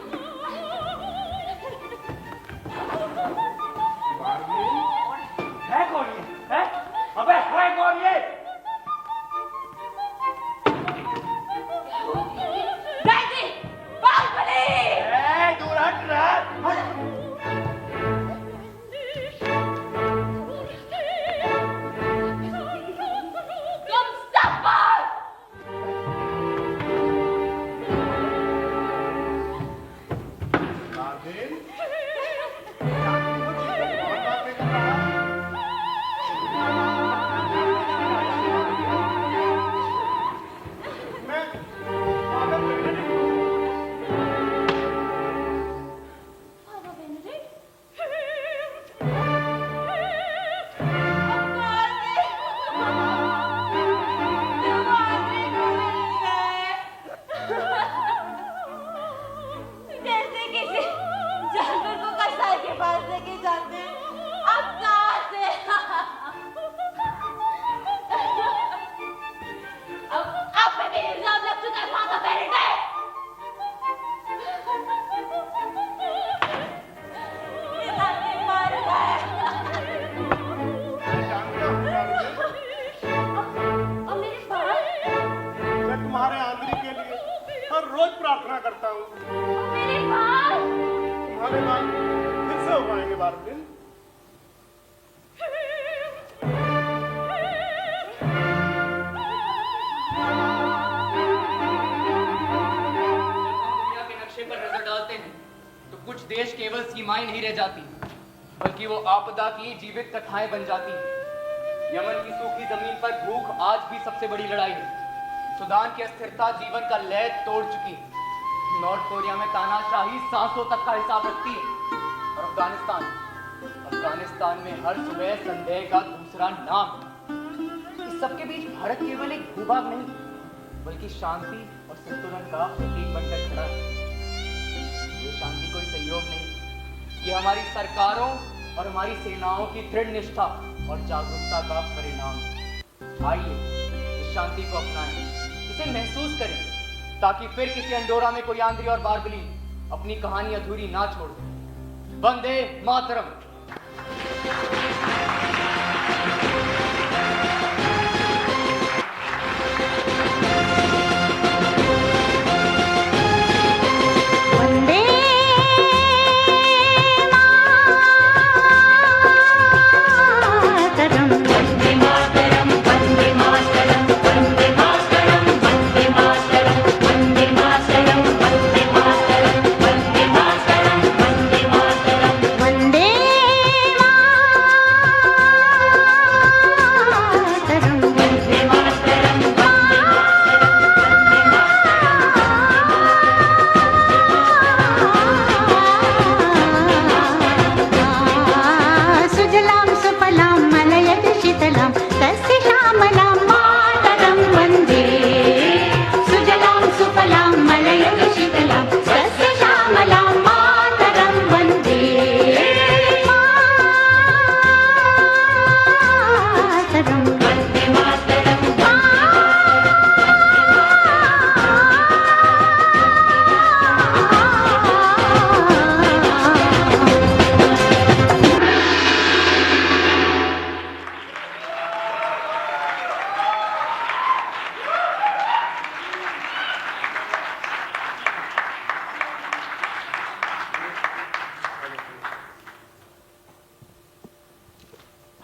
है कौन ये? है? अबे है कौन ये? दूर हट रहा। क्यों रोज प्रार्थना करता हूँ मेरे बाल तुम्हारे बाल फिर से हो पाएंगे बार दिन। दुनिया के नक्शे पर नजर डालते हैं तो कुछ देश केवल सीमाएं नहीं रह जाती, बल्कि वो आपदा की जीवित कथाएं बन जाती हैं। यमन की सूखी जमीन पर भूख आज भी सबसे बड़ी लड़ाई है। सूडान की अस्थिरता जीवन का लय तोड़ चुकी है। नॉर्थ कोरिया में तानाशाही सांसों तक का हिसाब रखती है। और अफगानिस्तान में हर सुबह संदेह का दूसरा नाम है। इस सबके बीच भारत केवल एक भूभाग नहीं, बल्कि शांति और संतुलन का प्रतीक बनकर खड़ा है। ये शांति कोई संयोग नहीं, ये हमारी सरकारों और हमारी सेनाओं की दृढ़ निष्ठा और जागरूकता का परिणाम है। आइए इस शांति को अपनाएं, इसे महसूस करें, ताकि फिर किसी अंडोरा में कोई आंद्री और बारबली अपनी कहानी अधूरी ना छोड़ दे। वंदे मातरम।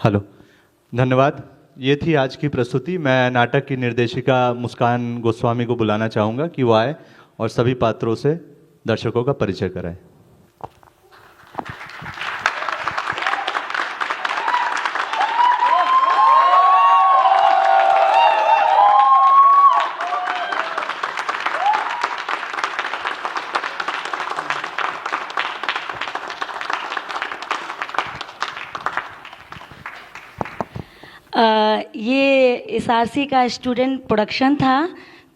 हेलो, धन्यवाद। ये थी आज की प्रस्तुति। मैं नाटक की निर्देशिका मुस्कान गोस्वामी को बुलाना चाहूँगा कि वो आए और सभी पात्रों से दर्शकों का परिचय कराएं। ये SRC का स्टूडेंट प्रोडक्शन था,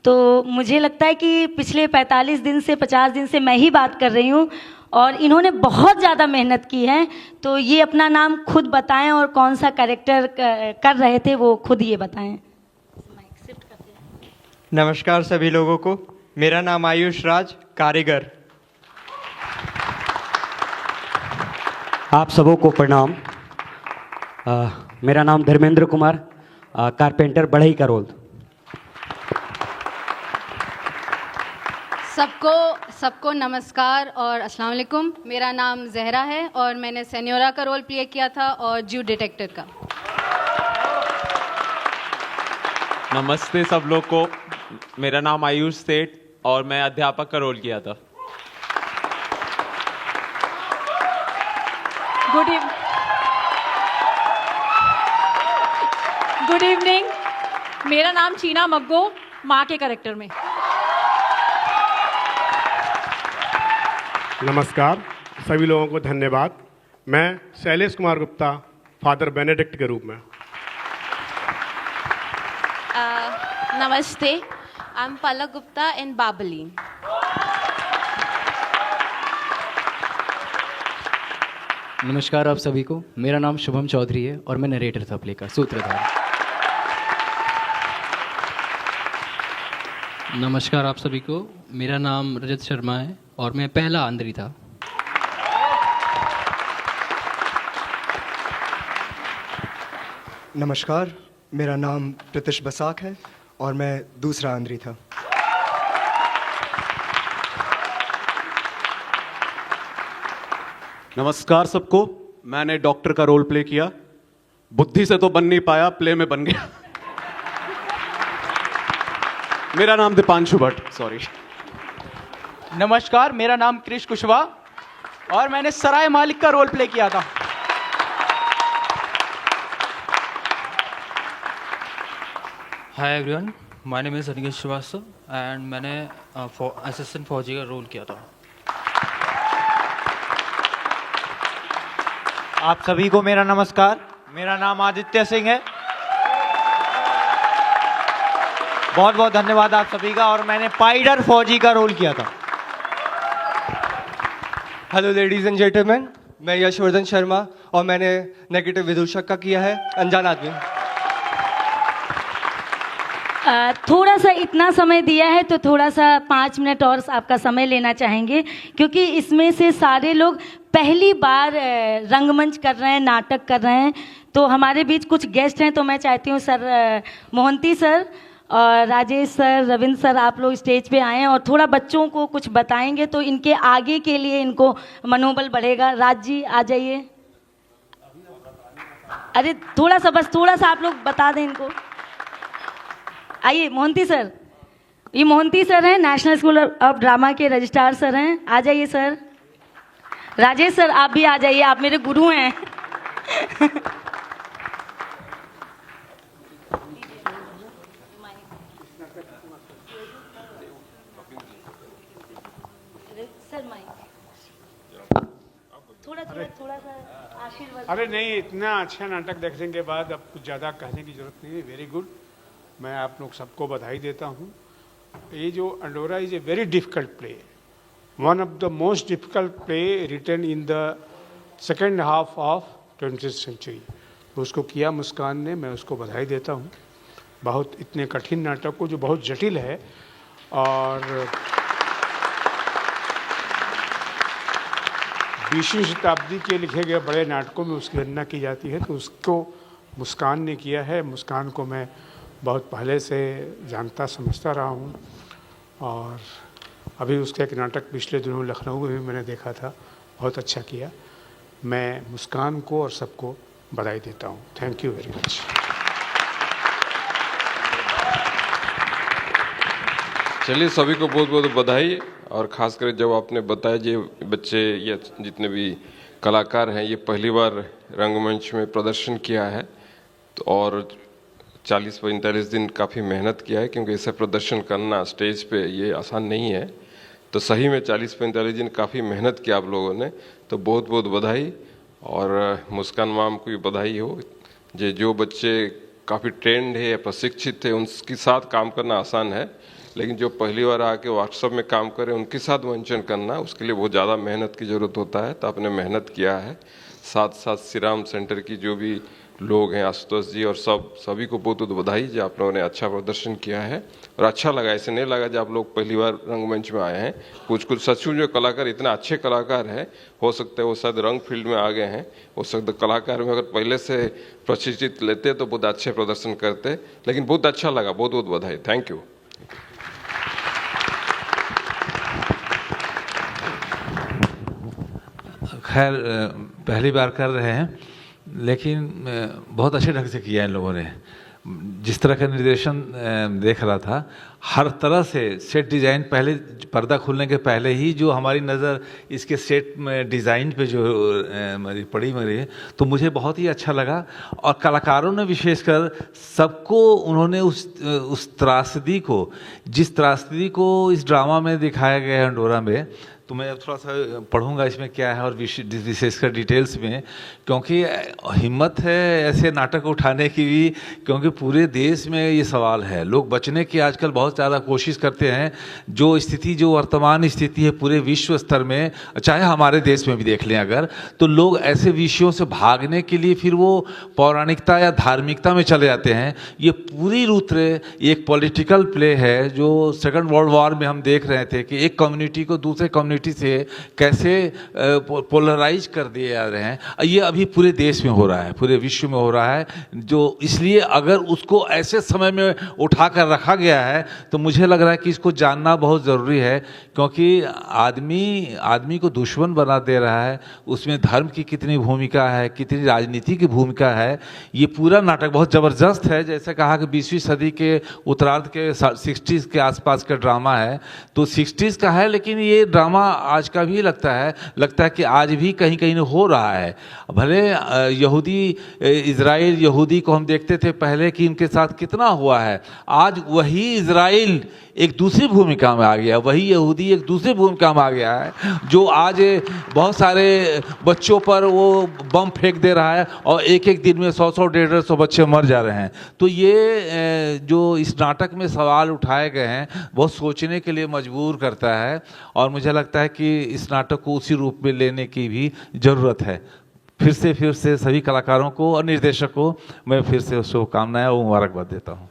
तो मुझे लगता है कि पिछले 45 दिन से 50 दिन से मैं ही बात कर रही हूँ और इन्होंने बहुत ज़्यादा मेहनत की है। तो ये अपना नाम खुद बताएं और कौन सा कैरेक्टर कर रहे थे वो खुद ये बताएं। नमस्कार सभी लोगों को, मेरा नाम आयुष राज, कारीगर। आप सबों को प्रणाम। मेरा नाम धर्मेंद्र कुमार, कारपेंटर, बढ़ई करोल। सबको नमस्कार और अस्सलाम वालेकुम। मेरा नाम जहरा है और मैंने सेन्योरा का रोल प्ले किया था और ज्यू डिटेक्टिव का। नमस्ते सब लोग को, मेरा नाम आयुष सेठ और मैं अध्यापक का रोल किया था। गुड इवनिंग, मेरा नाम चीना मग्गो, माँ के कैरेक्टर में। नमस्कार सभी लोगों को, धन्यवाद। मैं शैलेश कुमार गुप्ता, फादर बेनेडिक्ट के रूप में। नमस्ते, आई एम पलक गुप्ता इन बाबली। नमस्कार आप सभी को, मेरा नाम शुभम चौधरी है और मैं नरेटर था प्ले का, सूत्रधार। नमस्कार आप सभी को, मेरा नाम रजत शर्मा है और मैं पहला आंद्री था। नमस्कार, मेरा नाम प्रतिश बसाक है और मैं दूसरा आंद्री था। नमस्कार सबको। मैंने डॉक्टर का रोल प्ले किया, बुद्धि से तो बन नहीं पाया, प्ले में बन गया। मेरा नाम दीपांशु भट्ट, सॉरी। नमस्कार, मेरा नाम कृष कुशवाहा और मैंने सराय मालिक का रोल प्ले किया था। Hi everyone, my name is Aniket Srivastava and मैंने असिस्टेंट फौजी का रोल किया था। आप सभी को मेरा नमस्कार। मेरा नाम आदित्य सिंह है। बहुत बहुत धन्यवाद आप सभी का। और मैंने पाइडर फौजी का रोल किया था। हेलो लेडीज एंड जेंटलमैन, मैं यशवर्धन शर्मा और मैंने नेगेटिव विदूषक का किया है, अनजान आदमी। थोड़ा सा इतना समय दिया है तो थोड़ा सा 5 मिनट और आपका समय लेना चाहेंगे, क्योंकि इसमें से सारे लोग पहली बार रंगमंच कर रहे हैं, नाटक कर रहे हैं। तो हमारे बीच कुछ गेस्ट हैं, तो मैं चाहती हूँ सर मोहंती सर और राजेश सर, रविंद्र सर, आप लोग स्टेज पे आएँ और थोड़ा बच्चों को कुछ बताएंगे तो इनके आगे के लिए इनको मनोबल बढ़ेगा। राज जी आ जाइए। अरे थोड़ा सा, बस थोड़ा सा आप लोग बता दें इनको। आइए मोहंती सर। ये मोहंती सर हैं, नेशनल स्कूल ऑफ ड्रामा के रजिस्ट्रार सर हैं। आ जाइए सर। राजेश सर आप भी आ जाइए, आप मेरे गुरु हैं। थोड़ा सा आशीर्वाद। अरे नहीं, इतना अच्छा नाटक देखने के बाद अब कुछ ज़्यादा कहने की जरूरत नहीं है। Very good. मैं आप लोग सबको बधाई देता हूँ। ये जो Andorra is a very difficult play, one of the most difficult play written in the second half of 20th century. उसको किया मुस्कान ने, मैं उसको बधाई देता हूँ। बहुत इतने कठिन नाटक को, जो बहुत जटिल है और 20वीं शताब्दी के लिखे गए बड़े नाटकों में उसकी गणना की जाती है, तो उसको मुस्कान ने किया है। मुस्कान को मैं बहुत पहले से जानता समझता रहा हूँ और अभी उसका एक नाटक पिछले दिनों लखनऊ में भी मैंने देखा था, बहुत अच्छा किया। मैं मुस्कान को और सबको बधाई देता हूँ। Thank you very much. चलिए, सभी को बहुत बहुत बधाई। और ख़ासकर जब आपने बताया ये बच्चे या जितने भी कलाकार हैं ये पहली बार रंगमंच में प्रदर्शन किया है, तो और 40-45 दिन काफ़ी मेहनत किया है, क्योंकि ऐसा प्रदर्शन करना स्टेज पे ये आसान नहीं है। तो सही में 40-45 दिन काफ़ी मेहनत किया आप लोगों ने, तो बहुत बहुत बधाई। और मुस्कान मैम को भी बधाई हो। जो बच्चे काफ़ी ट्रेंड है या प्रशिक्षित है, उनके साथ काम करना आसान है, लेकिन जो पहली बार आके वर्कशॉप में काम करें उनके साथ मंचन करना, उसके लिए बहुत ज़्यादा मेहनत की ज़रूरत होता है। तो आपने मेहनत किया है। साथ साथ श्री राम सेंटर की जो भी लोग हैं, आशुतोष जी और सभी को बहुत बहुत बधाई जो आप लोगों ने अच्छा प्रदर्शन किया है। और अच्छा लगा, ऐसे नहीं लगा जब आप लोग पहली बार रंगमंच में आए हैं। कुछ सचमुच जो कलाकार इतना अच्छे कलाकार हैं, हो सकता है वो शायद रंग फील्ड में आ गए हैं, हो सकता है कलाकार में अगर पहले से प्रशिक्षित लेते तो बहुत अच्छे प्रदर्शन करते। लेकिन बहुत अच्छा लगा, बहुत बहुत बधाई। Thank you. खैर पहली बार कर रहे हैं, लेकिन बहुत अच्छे ढंग से किया इन लोगों ने। जिस तरह का निर्देशन देख रहा था, हर तरह से सेट डिज़ाइन, पहले पर्दा खुलने के पहले ही जो हमारी नज़र इसके सेट में डिज़ाइन पे जो पड़ी मरी है, तो मुझे बहुत ही अच्छा लगा। और कलाकारों ने विशेषकर सबको उन्होंने उस त्रासदी को, जिस त्रासदी को इस ड्रामा में दिखाया गया है अंडोरा में, तो मैं थोड़ा सा पढ़ूंगा इसमें क्या है और विशेषकर डिटेल्स में, क्योंकि हिम्मत है ऐसे नाटक उठाने की भी, क्योंकि पूरे देश में ये सवाल है। लोग बचने की आजकल बहुत ज़्यादा कोशिश करते हैं। जो वर्तमान स्थिति है पूरे विश्व स्तर में, चाहे हमारे देश में भी देख लें अगर, तो लोग ऐसे विषयों से भागने के लिए फिर वो पौराणिकता या धार्मिकता में चले जाते हैं। ये पूरी रूप से एक पॉलिटिकल प्ले है, जो सेकेंड वर्ल्ड वॉर में हम देख रहे थे कि एक कम्युनिटी को दूसरे कम्युनिटी कम्युनिटी से कैसे पोलराइज कर दिए जा रहे हैं, ये अभी पूरे देश में हो रहा है, पूरे विश्व में हो रहा है। जो इसलिए अगर उसको ऐसे समय में उठा कर रखा गया है तो मुझे लग रहा है कि इसको जानना बहुत ज़रूरी है, क्योंकि आदमी को दुश्मन बना दे रहा है। उसमें धर्म की कितनी भूमिका है, कितनी राजनीति की भूमिका है। ये पूरा नाटक बहुत ज़बरदस्त है। जैसे कहा कि 20वीं सदी के उत्तरार्ध के 60s के आसपास का ड्रामा है, तो 60s का है, लेकिन ये ड्रामा आज का भी लगता है कि आज भी कहीं कहीं हो रहा है। भले इजराइल यहूदी को हम देखते थे पहले कि इनके साथ कितना हुआ है, आज वही इजराइल एक दूसरी भूमिका में आ गया, वही यहूदी एक दूसरी भूमिका में आ गया है, जो आज बहुत सारे बच्चों पर वो बम फेंक दे रहा है और एक एक दिन में 100-150 बच्चे मर जा रहे हैं। तो ये जो इस नाटक में सवाल उठाए गए हैं बहुत सोचने के लिए मजबूर करता है, और मुझे लगता है कि इस नाटक को उसी रूप में लेने की भी ज़रूरत है। फिर से सभी कलाकारों को और निर्देशक को मैं फिर से शुभकामनाएं और मुबारकबाद देता हूँ।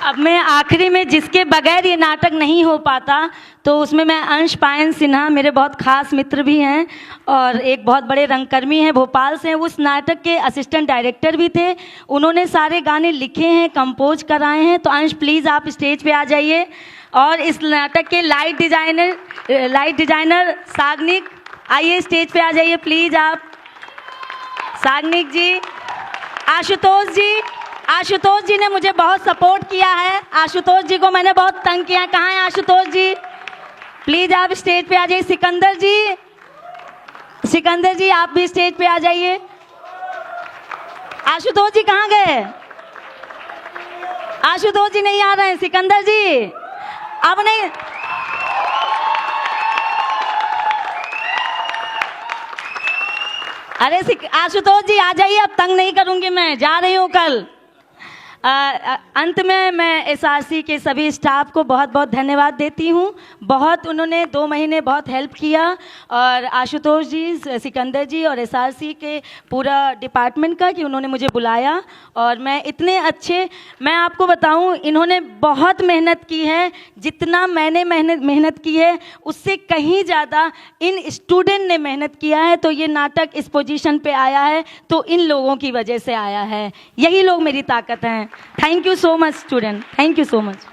अब मैं आखिरी में, जिसके बगैर ये नाटक नहीं हो पाता, तो उसमें मैं अंश पायन सिन्हा, मेरे बहुत खास मित्र भी हैं और एक बहुत बड़े रंगकर्मी हैं, भोपाल से हैं, उस नाटक के असिस्टेंट डायरेक्टर भी थे। उन्होंने सारे गाने लिखे हैं, कंपोज कराए हैं। तो अंश प्लीज़ आप स्टेज पे आ जाइए। और इस नाटक के लाइट डिजाइनर साग्निक, आइए स्टेज पे आ जाइए प्लीज़ आप। साग्निक जी, आशुतोष जी ने मुझे बहुत सपोर्ट किया है। आशुतोष जी को मैंने बहुत तंग किया। कहाँ हैं आशुतोष जी? प्लीज आप स्टेज पे आ जाइए। सिकंदर जी आप भी स्टेज पे आ जाइए। आशुतोष जी कहाँ गए? आशुतोष जी नहीं आ रहे हैं। सिकंदर जी अब नहीं। अरे आशुतोष जी आ जाइए, अब तंग नहीं करूंगी, मैं जा रही हूँ कल। अंत में मैं एसआरसी के सभी स्टाफ को बहुत बहुत धन्यवाद देती हूँ। बहुत उन्होंने 2 महीने बहुत हेल्प किया, और आशुतोष जी, सिकंदर जी और एसआरसी के पूरा डिपार्टमेंट का, कि उन्होंने मुझे बुलाया। और मैं इतने अच्छे, मैं आपको बताऊँ, इन्होंने बहुत मेहनत की है। जितना मैंने मेहनत की है उससे कहीं ज़्यादा इन स्टूडेंट ने मेहनत किया है। तो ये नाटक इस पोजीशन पे आया है तो इन लोगों की वजह से आया है। यही लोग मेरी ताकत हैं। Thank you so much, student. Thank you so much.